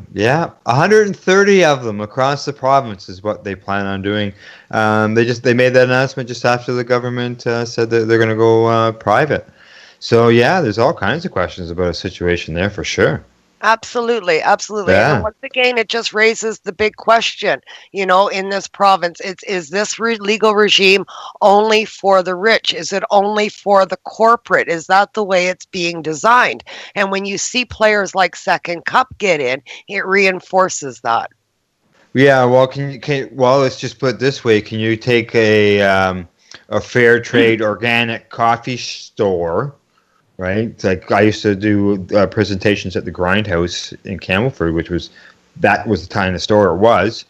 130 of them across the province is what they plan on doing. They made that announcement just after the government said that they're going to go private. So, there's all kinds of questions about a situation there for sure. Absolutely. Yeah. And once again, it just raises the big question, in this province. Is this legal regime only for the rich? Is it only for the corporate? Is that the way it's being designed? And when you see players like Second Cup get in, it reinforces that. Yeah, well, let's just put it this way. Can you take a fair trade organic coffee store, right? It's like I used to do presentations at the Grindhouse in Campbellford, which was that was the time the store was,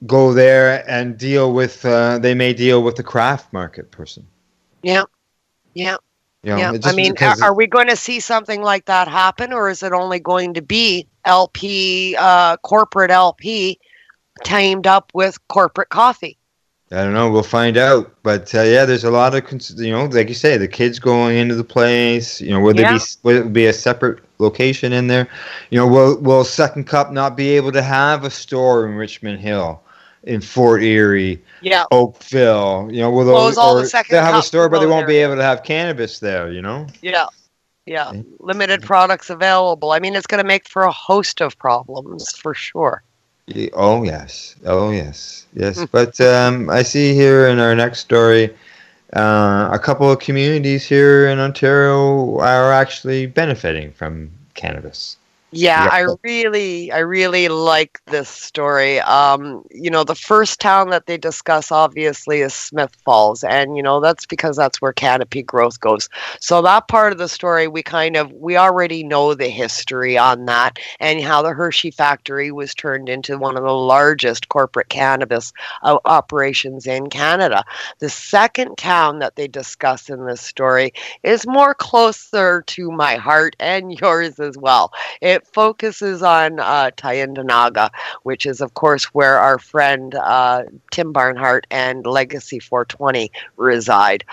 go there and deal with, they may deal with the craft market person. Yeah. Yeah. You know, Yeah. it I just- mean, because are we going to see something like that happen, or is it only going to be LP, corporate LP teamed up with corporate coffee? I don't know. We'll find out. But yeah, there's a lot of, you know, like you say, the kids going into the place. You know, will it be a separate location in there? You know, will Second Cup not be able to have a store in Richmond Hill, in Fort Erie, Oakville? You know, will Close all the Second they'll have a Cup store, but they won't be area. able to have cannabis there. You know? Yeah. Yeah. Limited products available. I mean, it's going to make for a host of problems for sure. Oh yes, yes. But I see here in our next story, a couple of communities here in Ontario are actually benefiting from cannabis. Yeah, I really like this story. You know, the first town that they discuss obviously is Smith Falls, and you know that's because that's where canopy growth goes. So that part of the story, we already know the history on that, and how the Hershey factory was turned into one of the largest corporate cannabis operations in Canada. The second town that they discuss in this story is more closer to my heart and yours as well. It focuses on Tyendinaga, which is, of course, where our friend Tim Barnhart and Legacy 420 reside.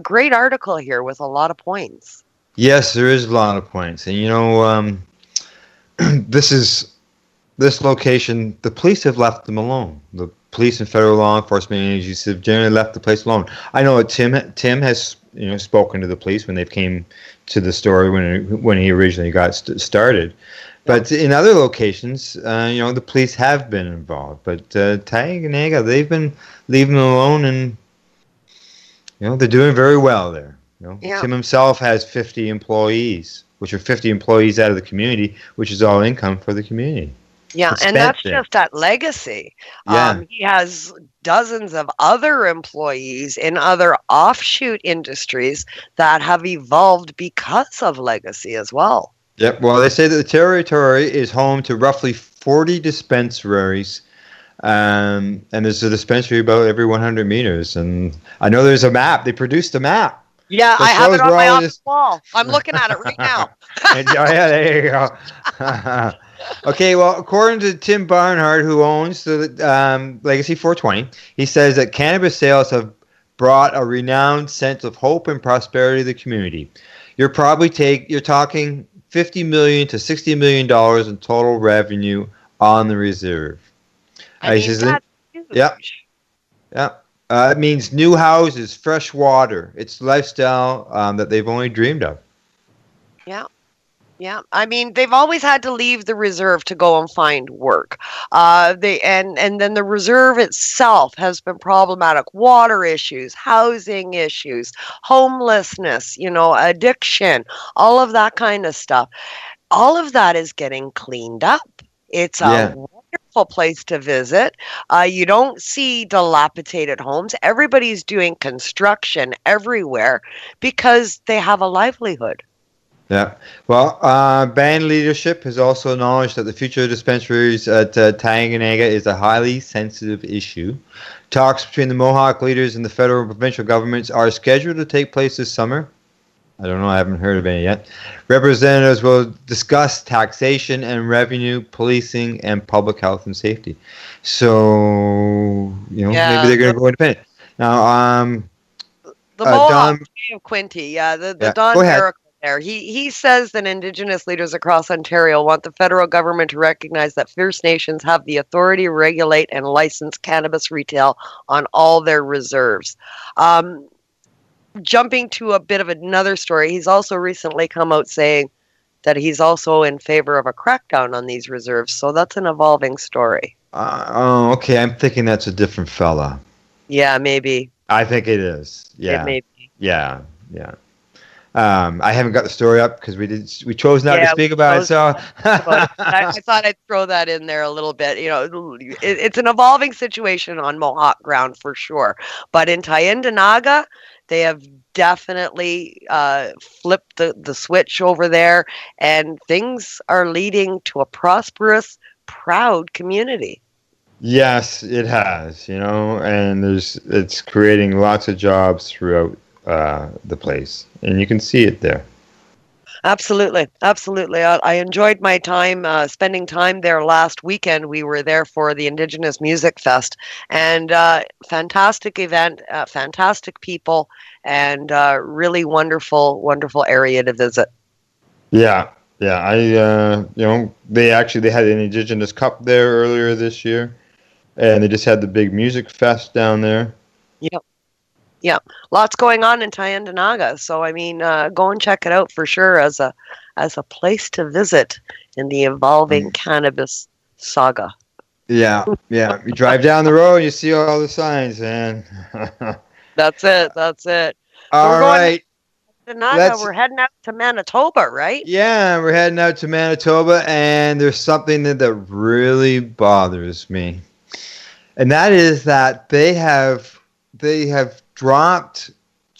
Great article here with a lot of points. Yes, there is a lot of points. And, you know, this location, the police have left them alone. The police and federal law enforcement agencies have generally left the place alone. I know that Tim has, you know, spoken to the police when they came to the store when he originally got started. But in other locations, you know, the police have been involved. But Tyendinaga, they've been leaving them alone, and you know they're doing very well there. You know, Tim himself has 50 employees, which are 50 employees out of the community, which is all income for the community. Yeah, and that's just at Legacy. Yeah. He has dozens of other employees in other offshoot industries that have evolved because of Legacy as well. Yep. Well, they say that the territory is home to roughly 40 dispensaries, and there's a dispensary about every 100 meters. And I know there's a map. They produced a map. Yeah, I have it on my office wall. I'm looking at it right now. Yeah, there you go. Okay, well, according to Tim Barnhart, who owns the Legacy 420, he says that cannabis sales have brought a renowned sense of hope and prosperity to the community. You're talking $50 million to $60 million in total revenue on the reserve. I mean, that's huge. Yep. It means new houses, fresh water. It's lifestyle that they've only dreamed of. Yeah. Yeah, I mean, they've always had to leave the reserve to go and find work. And then the reserve itself has been problematic. Water issues, housing issues, homelessness, you know, addiction, all of that kind of stuff. All of that is getting cleaned up. It's a wonderful place to visit. You don't see dilapidated homes. Everybody's doing construction everywhere because they have a livelihood. Yeah. Well, band leadership has also acknowledged that the future of dispensaries at Tyendinaga is a highly sensitive issue. Talks between the Mohawk leaders and the federal and provincial governments are scheduled to take place this summer. I don't know. I haven't heard of any yet. Representatives will discuss taxation and revenue, policing, and public health and safety. So, you know, maybe they're going to go independent. Now, the Mohawk of Quinty, the Don Barrick. He says that Indigenous leaders across Ontario want the federal government to recognize that First Nations have the authority to regulate and license cannabis retail on all their reserves. Jumping to a bit of another story, he's also recently come out saying that he's also in favor of a crackdown on these reserves. So that's an evolving story. Okay. I'm thinking that's a different fella. Yeah, maybe. I think it is. Yeah. It may be. Yeah. I haven't got the story up because we chose not to speak about it. So I thought I'd throw that in there a little bit. You know, it's an evolving situation on Mohawk ground for sure. But in Tyendinaga, they have definitely flipped the switch over there, and things are leading to a prosperous, proud community. Yes, it has, and it's creating lots of jobs throughout the place, and you can see it there. Absolutely. I enjoyed my time spending time there last weekend. We were there for the Indigenous Music Fest, and fantastic event, fantastic people, and really wonderful area to visit. Yeah. I they had an Indigenous Cup there earlier this year, and they just had the big music fest down there. Yeah, lots going on in Tyendinaga. So I mean, go and check it out for sure as a place to visit in the evolving cannabis saga. Yeah. You drive down the road, you see all the signs, man. That's it. All right. We're heading out to Manitoba, right? Yeah, we're heading out to Manitoba, and there's something that really bothers me, and that is that they have dropped.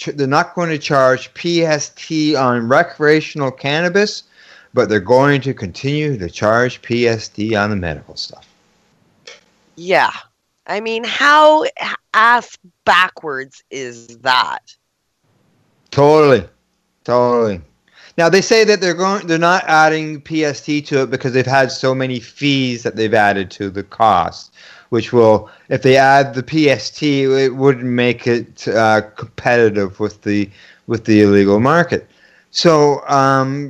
They're not going to charge PST on recreational cannabis, but they're going to continue to charge PST on the medical stuff. Yeah. I mean, how ass backwards is that? Totally. Now they say that they're not adding PST to it because they've had so many fees that they've added to the cost, which will, if they add the PST, it wouldn't make it competitive with the illegal market. So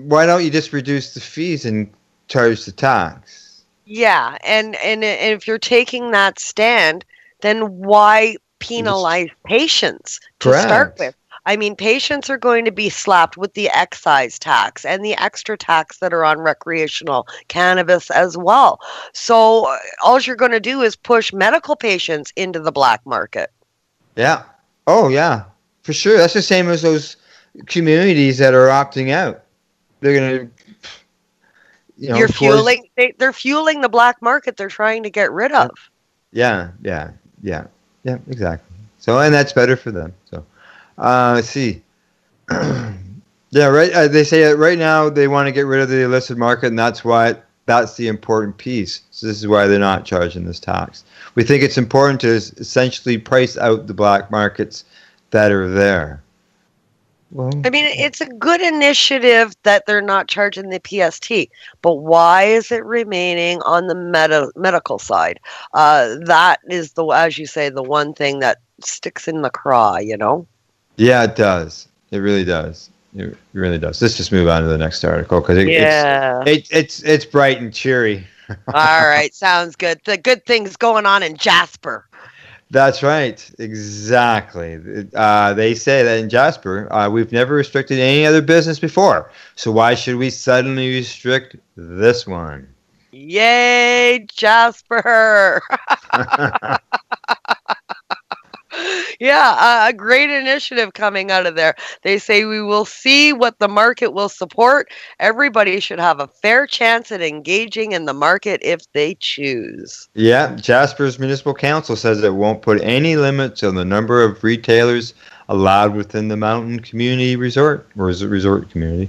why don't you just reduce the fees and charge the tax? Yeah, and if you're taking that stand, then why penalize patients to start with? I mean, patients are going to be slapped with the excise tax and the extra tax that are on recreational cannabis as well. So all you're going to do is push medical patients into the black market. Yeah. Oh, yeah. For sure. That's the same as those communities that are opting out. They're going to... They're fueling the black market they're trying to get rid of. Yeah, exactly. So, and that's better for them. So, let's see. Yeah, right. They say that right now they want to get rid of the illicit market, and that's the important piece. So this is why they're not charging this tax. We think it's important to essentially price out the black markets that are there. Well, I mean, it's a good initiative that they're not charging the PST, but why is it remaining on the medical side? That is as you say, the one thing that sticks in the craw, Yeah, it does. It really does. It really does. Let's just move on to the next article because it's bright and cheery. All right, sounds good. The good things going on in Jasper. That's right. Exactly. They say that in Jasper, we've never restricted any other business before. So why should we suddenly restrict this one? Yay, Jasper. Yeah, a great initiative coming out of there. They say we will see what the market will support. Everybody should have a fair chance at engaging in the market if they choose. Yeah, Jasper's Municipal Council says it won't put any limits on the number of retailers allowed within the mountain community resort, or is it resort community?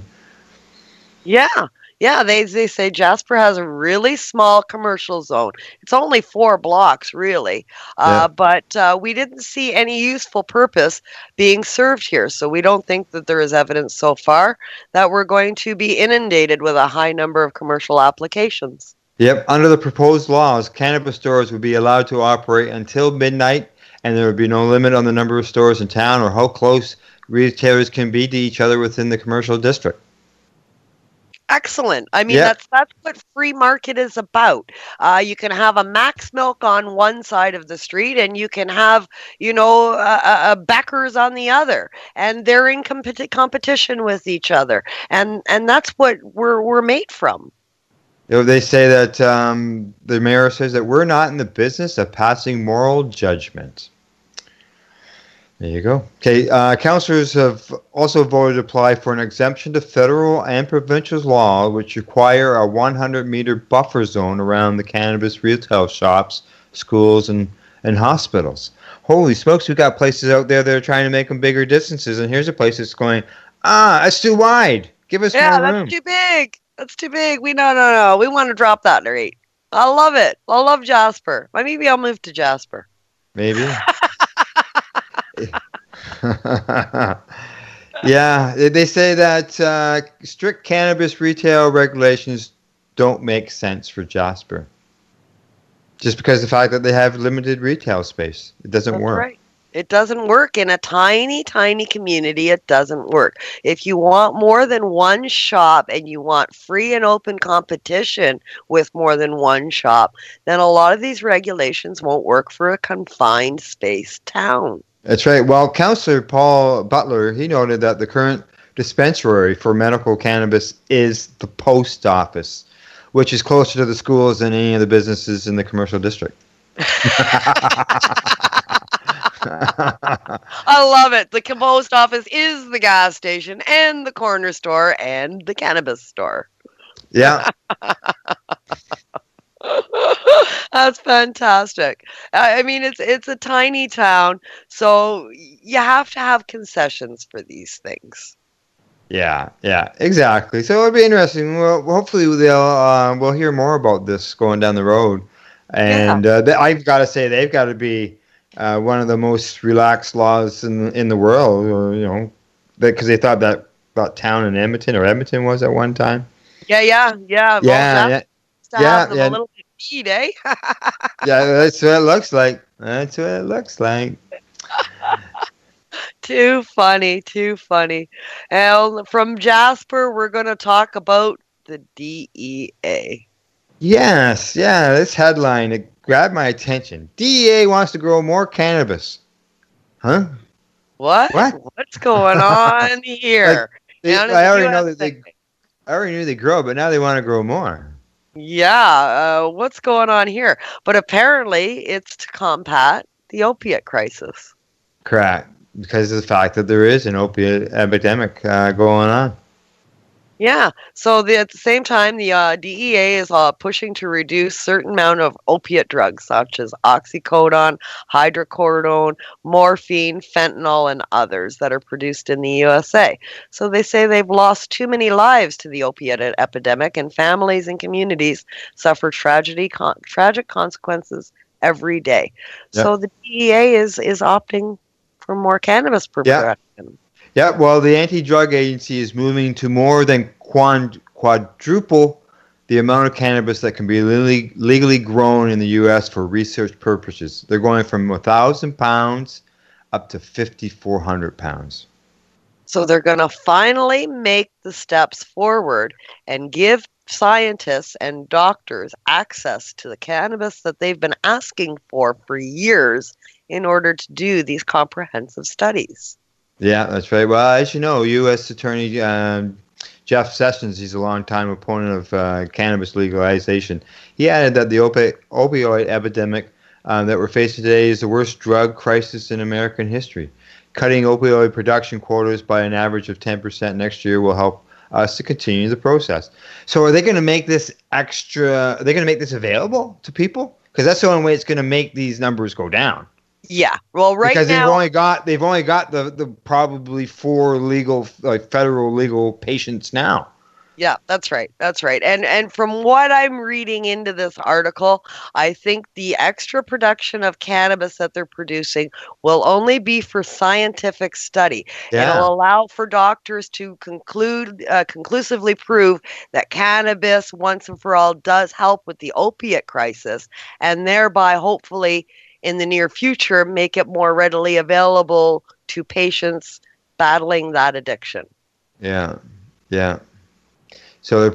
Yeah, they say Jasper has a really small commercial zone. It's only 4 blocks, really. But we didn't see any useful purpose being served here. So we don't think that there is evidence so far that we're going to be inundated with a high number of commercial applications. Yep. Under the proposed laws, cannabis stores would be allowed to operate until midnight, and there would be no limit on the number of stores in town or how close retailers can be to each other within the commercial district. Excellent. I mean, that's what free market is about. You can have a Max Milk on one side of the street, and you can have, a Becker's on the other, and they're in competition with each other, and that's what we're made from. They say that the mayor says that we're not in the business of passing moral judgment. There you go. Okay, councillors have also voted to apply for an exemption to federal and provincial law, which require a 100-meter buffer zone around the cannabis retail shops, schools, and and hospitals. Holy smokes, we got places out there that are trying to make them bigger distances, and here's a place that's going, that's too wide. Give us more room. Yeah, that's too big. That's too big. No. We want to drop that rate. I love it. I love Jasper. Maybe I'll move to Jasper. Maybe. Yeah, they say that strict cannabis retail regulations don't make sense for Jasper. Just because of the fact that they have limited retail space. It doesn't work. Right. It doesn't work in a tiny, tiny community. It doesn't work. If you want more than one shop and you want free and open competition with more than one shop, then a lot of these regulations won't work for a confined space town. That's right. Well, Councillor Paul Butler, he noted that the current dispensary for medical cannabis is the post office, which is closer to the schools than any of the businesses in the commercial district. I love it. The post office is the gas station and the corner store and the cannabis store. Yeah. That's fantastic. I mean, it's a tiny town, so you have to have concessions for these things. Yeah, exactly. So it'll be interesting. Well, hopefully we'll hear more about this going down the road. And I've got to say, they've got to be one of the most relaxed laws in the world, or, because they thought that about town in Edmonton was at one time. Yeah. Yeah. A little bit of heat, eh? Yeah, that's what it looks like. Too funny. And from Jasper, we're going to talk about the DEA. Yes, this headline, it grabbed my attention. DEA wants to grow more cannabis. Huh? What? What's going on here? I already knew they grow, but now they want to grow more. Yeah, what's going on here? But apparently it's to combat the opiate crisis. Correct, because of the fact that there is an opiate epidemic going on. Yeah, so at the same time, the DEA is pushing to reduce certain amount of opiate drugs, such as oxycodone, hydrocodone, morphine, fentanyl, and others that are produced in the USA. So they say they've lost too many lives to the opiate epidemic, and families and communities suffer tragic consequences every day. Yep. So the DEA is opting for more cannabis production. Yeah, well, the anti-drug agency is moving to more than quadruple the amount of cannabis that can be legally grown in the U.S. for research purposes. They're going from 1,000 pounds up to 5,400 pounds. So they're going to finally make the steps forward and give scientists and doctors access to the cannabis that they've been asking for years in order to do these comprehensive studies. Yeah, that's right. Well, as you know, U.S. Attorney Jeff Sessions, he's a longtime opponent of cannabis legalization. He added that the opioid epidemic that we're facing today is the worst drug crisis in American history. Cutting opioid production quotas by an average of 10% next year will help us to continue the process. So are they going to make this are they going to make this available to people? Because that's the only way it's going to make these numbers go down. Yeah, well, because they've only got the probably 4 federal legal patients now. Yeah, that's right. And from what I'm reading into this article, I think the extra production of cannabis that they're producing will only be for scientific study. Yeah. It'll allow for doctors to conclusively prove that cannabis once and for all does help with the opiate crisis, and thereby hopefully in the near future make it more readily available to patients battling that addiction. Yeah. So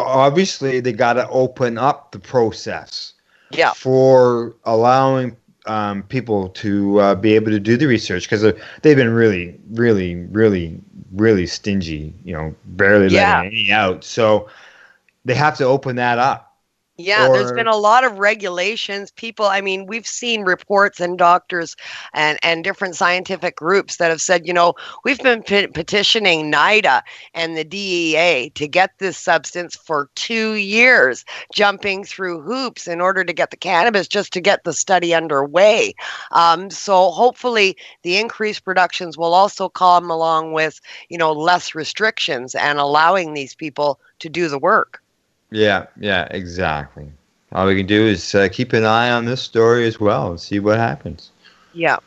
obviously they got to open up the process for allowing people to be able to do the research, because they've been really, really, really, really stingy, barely letting any out. So they have to open that up. Yeah, there's been a lot of regulations. People, I mean, we've seen reports and doctors and different scientific groups that have said, we've been petitioning NIDA and the DEA to get this substance for 2 years, jumping through hoops in order to get the cannabis, just to get the study underway. So hopefully the increased productions will also come along with, less restrictions and allowing these people to do the work. Yeah, exactly. All we can do is keep an eye on this story as well and see what happens. Yeah.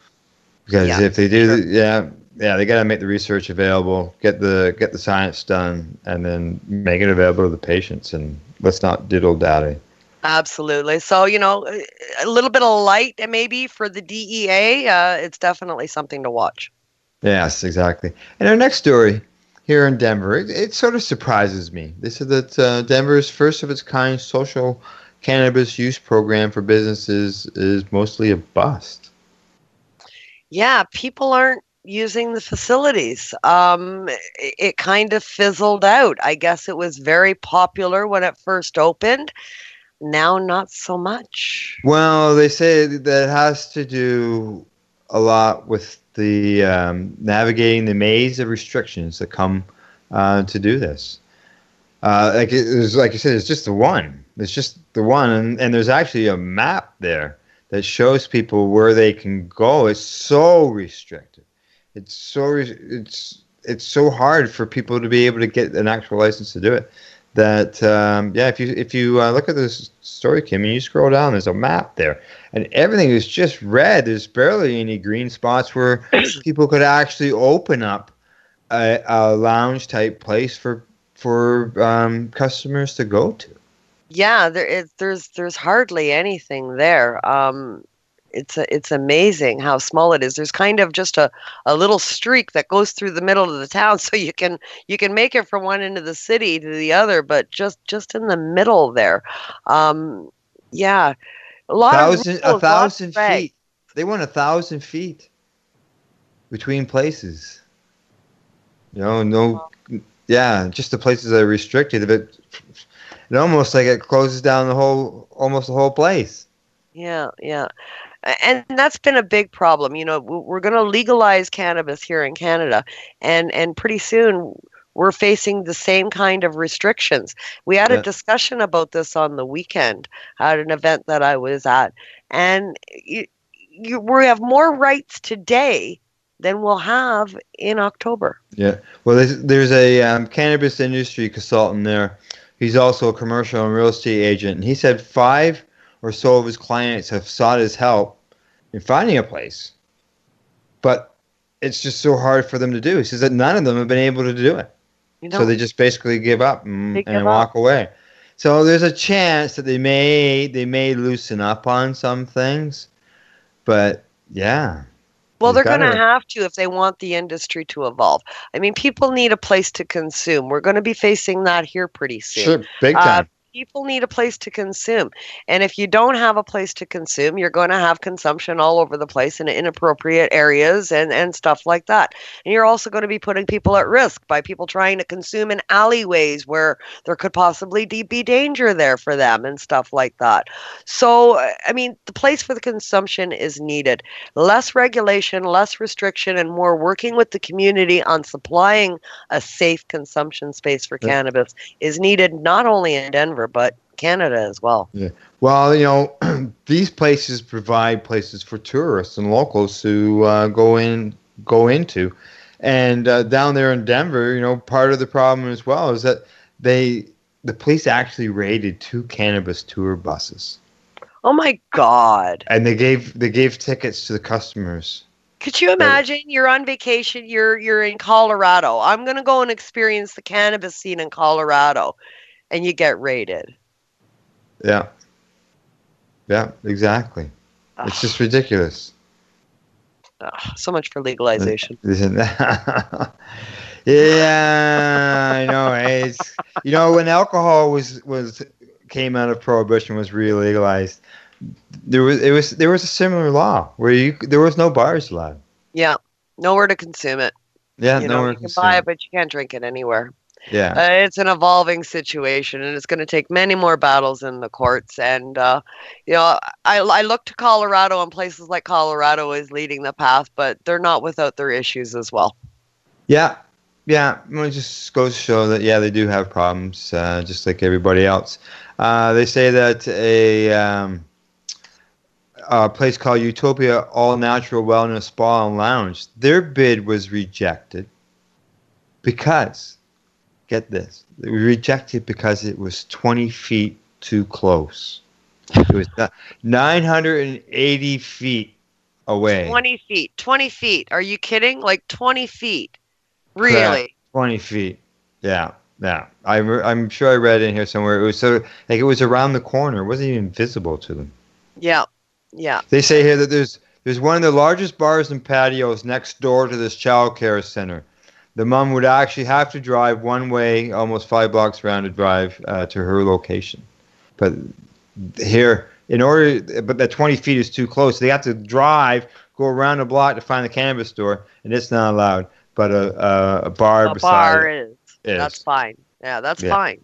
Because if they do, they got to make the research available, get the science done, and then make it available to the patients. And let's not diddle-dally. Absolutely. So, a little bit of light maybe for the DEA. It's definitely something to watch. Yes, exactly. And our next story here in Denver, it sort of surprises me. They said that Denver's first of its kind social cannabis use program for businesses is mostly a bust. Yeah, people aren't using the facilities. It kind of fizzled out. I guess it was very popular when it first opened. Now, not so much. Well, they say that it has to do a lot with the navigating the maze of restrictions that come to do this. Like you said, it's just the one. It's just the one, and there's actually a map there that shows people where they can go. It's so restricted. It's so hard for people to be able to get an actual license to do it. That if you look at this story, Kim, and you scroll down, there's a map there, and everything is just red. There's barely any green spots where people could actually open up a lounge type place for customers to go to. Yeah, there's hardly anything there. It's amazing how small it is. There's kind of just a little streak that goes through the middle of the town, so you can make it from one end of the city to the other, but just in the middle there. Yeah, a 1,000 feet. They want 1,000 feet between places. Just the places that are restricted. It almost like it closes down almost the whole place. Yeah. And that's been a big problem. We're going to legalize cannabis here in Canada, and pretty soon we're facing the same kind of restrictions. We had a discussion about this on the weekend at an event that I was at, and we have more rights today than we'll have in October. Yeah. Well, there's a cannabis industry consultant there. He's also a commercial and real estate agent, and he said 5 or so of his clients have sought his help in finding a place, but it's just so hard for them to do. He says that none of them have been able to do it. So they just basically give up and walk away. So there's a chance that they may loosen up on some things, but yeah. Well, they're going to have to if they want the industry to evolve. I mean, people need a place to consume. We're going to be facing that here pretty soon. Sure, big time. People need a place to consume. And if you don't have a place to consume, you're going to have consumption all over the place in inappropriate areas and stuff like that. And you're also going to be putting people at risk by people trying to consume in alleyways where there could possibly be danger there for them and stuff like that. So, I mean, the place for the consumption is needed. Less regulation, less restriction, and more working with the community on supplying a safe consumption space for cannabis is needed not only in Denver, but Canada as well. Yeah. Well, these places provide places for tourists and locals to go into. And down there in Denver, part of the problem as well is that the police actually raided 2 cannabis tour buses. Oh my God. And they gave tickets to the customers. Could you imagine you're on vacation, you're in Colorado. I'm going to go and experience the cannabis scene in Colorado. And you get raided. Yeah, exactly. It's just ridiculous. So much for legalization. Yeah, I know. It's when alcohol came out of prohibition, was re-legalized. There was a similar law where there was no bars allowed. Yeah, nowhere to consume it. Yeah, nowhere to consume it. You can buy it, but you can't drink it anywhere. Yeah. It's an evolving situation, and it's going to take many more battles in the courts. And I look to Colorado, and places like Colorado is leading the path, but they're not without their issues as well. Yeah. Well, it just goes to show that they do have problems, just like everybody else. They say that a place called Utopia All Natural Wellness Spa and Lounge, their bid was rejected because, get this, it was rejected because it was 20 feet too close. It was 980 feet away. 20 feet. Are you kidding? Like 20 feet. Really? Correct. 20 feet. Yeah. I'm sure I read in here somewhere. It was it was around the corner. It wasn't even visible to them. Yeah. They say here that there's one of the largest bars and patios next door to this child care center. The mom would actually have to drive one way, almost 5 blocks around to drive to her location. But here, but that 20 feet is too close. They have to drive, go around the block to find the cannabis store, and it's not allowed. But a bar beside is. That's fine. Yeah, that's Yeah. fine.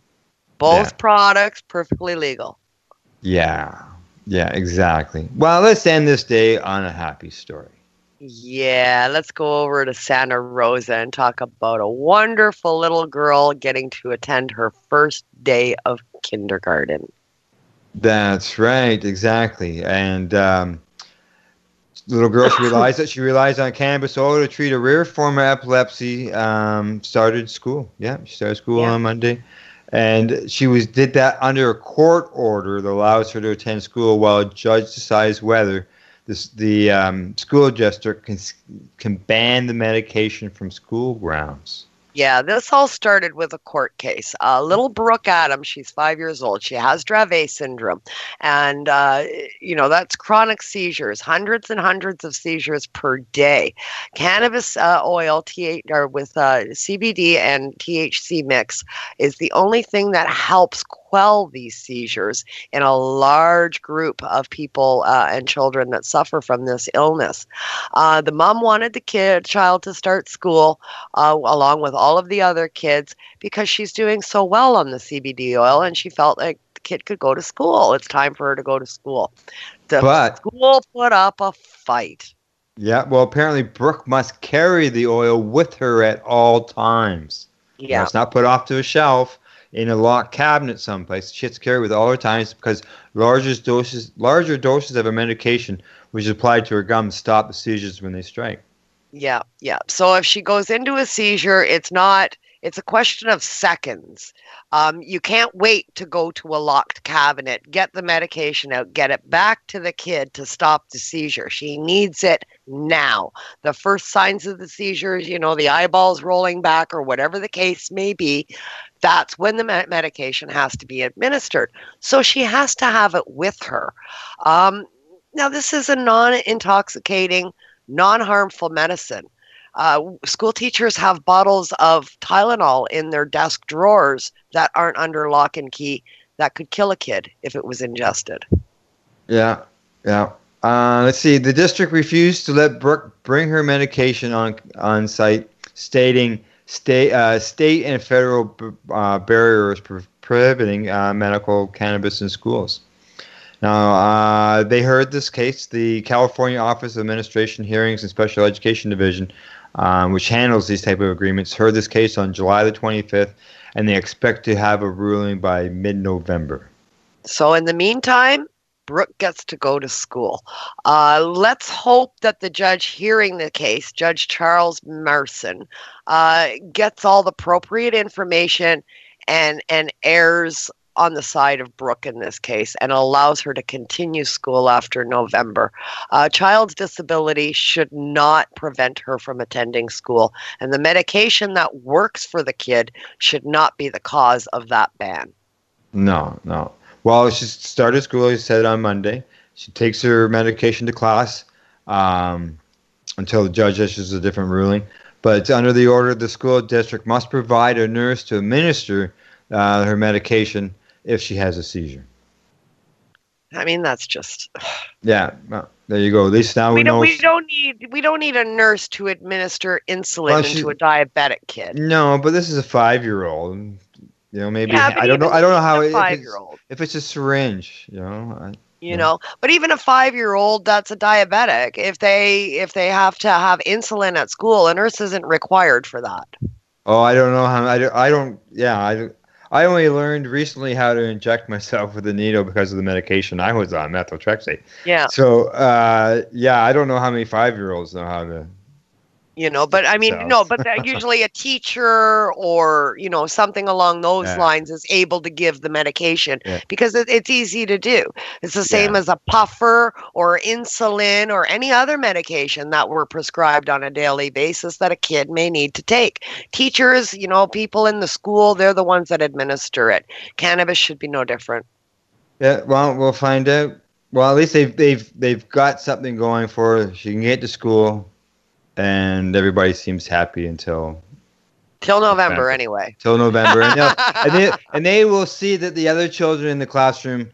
Both products perfectly legal. Yeah, exactly. Well, let's end this day on a happy story. Yeah, let's go over to Santa Rosa and talk about a wonderful little girl getting to attend her first day of kindergarten. That's right, exactly. And little girl, she relies on cannabis oil to treat a rare form of epilepsy. Started school. Yeah, she started school on Monday. And she did that under a court order that allows her to attend school while a judge decides whether the school district can ban the medication from school grounds. Yeah, this all started with a court case. Little Brooke Adams, she's 5 years old. She has Dravet syndrome. And, that's chronic seizures, hundreds and hundreds of seizures per day. Cannabis oil with CBD and THC mix is the only thing that helps quell these seizures in a large group of people and children that suffer from this illness. The mom wanted the child to start school along with all of the other kids because she's doing so well on the CBD oil, and she felt like the kid could go to school. It's time for her to go to school. The school put up a fight. Yeah, well, apparently Brooke must carry the oil with her at all times. Yeah. It's not put off to a shelf in a locked cabinet someplace. She has to carry it with all her times because larger doses of a medication which is applied to her gums stop the seizures when they strike. Yeah. So if she goes into a seizure, it's a question of seconds. You can't wait to go to a locked cabinet, get the medication out, get it back to the kid to stop the seizure. She needs it now. The first signs of the seizures, the eyeballs rolling back or whatever the case may be, that's when the medication has to be administered. So she has to have it with her. Now, this is a non-intoxicating, non-harmful medicine. School teachers have bottles of Tylenol in their desk drawers that aren't under lock and key that could kill a kid if it was ingested. Yeah. Let's see. The district refused to let Brooke bring her medication on site, stating state and federal barriers prohibiting medical cannabis in schools. Now, they heard this case. The California Office of Administration Hearings and Special Education Division, which handles these type of agreements, heard this case on July the 25th, and they expect to have a ruling by mid-November. So in the meantime, Brooke gets to go to school. Let's hope that the judge hearing the case, Judge Charles Merson, gets all the appropriate information and errs on the side of Brooke in this case and allows her to continue school after November. A child's disability should not prevent her from attending school, and the medication that works for the kid should not be the cause of that ban. No. Well, she started school, you said, on Monday. She takes her medication to class until the judge issues a different ruling. But under the order, the school district must provide a nurse to administer her medication if she has a seizure. I mean, that's just. Yeah, well, there you go. At least now we know. We don't need a nurse to administer insulin into a diabetic kid. No, but this is a 5-year-old. You know, maybe Yeah, I don't know how if it's a syringe. You know, but even a 5-year-old that's a diabetic, if they have to have insulin at school, a nurse isn't required for that. Oh, I don't know how. I don't. Yeah, I only learned recently how to inject myself with a needle because of the medication I was on, methotrexate. Yeah. So, I don't know how many 5-year-olds know how to. But I mean, but usually a teacher or, something along those lines is able to give the medication because it's easy to do. It's the same as a puffer or insulin or any other medication that we're prescribed on a daily basis that a kid may need to take. Teachers, people in the school, they're the ones that administer it. Cannabis should be no different. Yeah, well, we'll find out. Well, at least they've got something going for her. She can get to school. And everybody seems happy until November, anyway. Till November, and they will see that the other children in the classroom,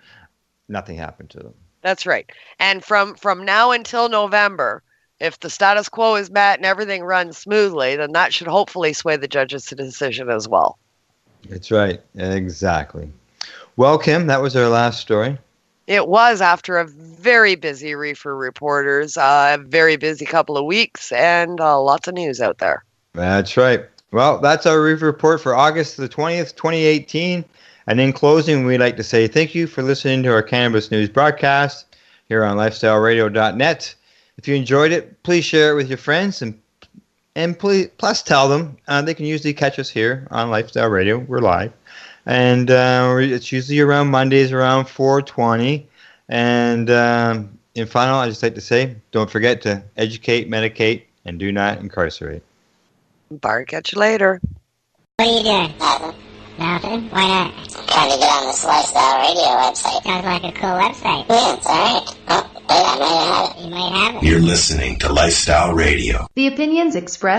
nothing happened to them. That's right. And from now until November, if the status quo is met and everything runs smoothly, then that should hopefully sway the judges to decision as well. That's right. Exactly. Well, Kim, that was our last story. It was after a very busy Reefer Reporters, a very busy couple of weeks, and lots of news out there. That's right. Well, that's our Reefer Report for August the 20th, 2018. And in closing, we'd like to say thank you for listening to our Cannabis News broadcast here on lifestyleradio.net. If you enjoyed it, please share it with your friends and plus tell them they can usually catch us here on Lifestyle Radio. We're live. And it's usually around Mondays around 4:20. And in final, I just like to say, don't forget to educate, medicate, and do not incarcerate. Bart, catch you later. What are you doing? Nothing? Why not? I'm trying to get on this Lifestyle Radio website. Sounds like a cool website. Yeah, it's alright. Oh, wait, I might have it. You might have it. You're listening to Lifestyle Radio. The opinions expressed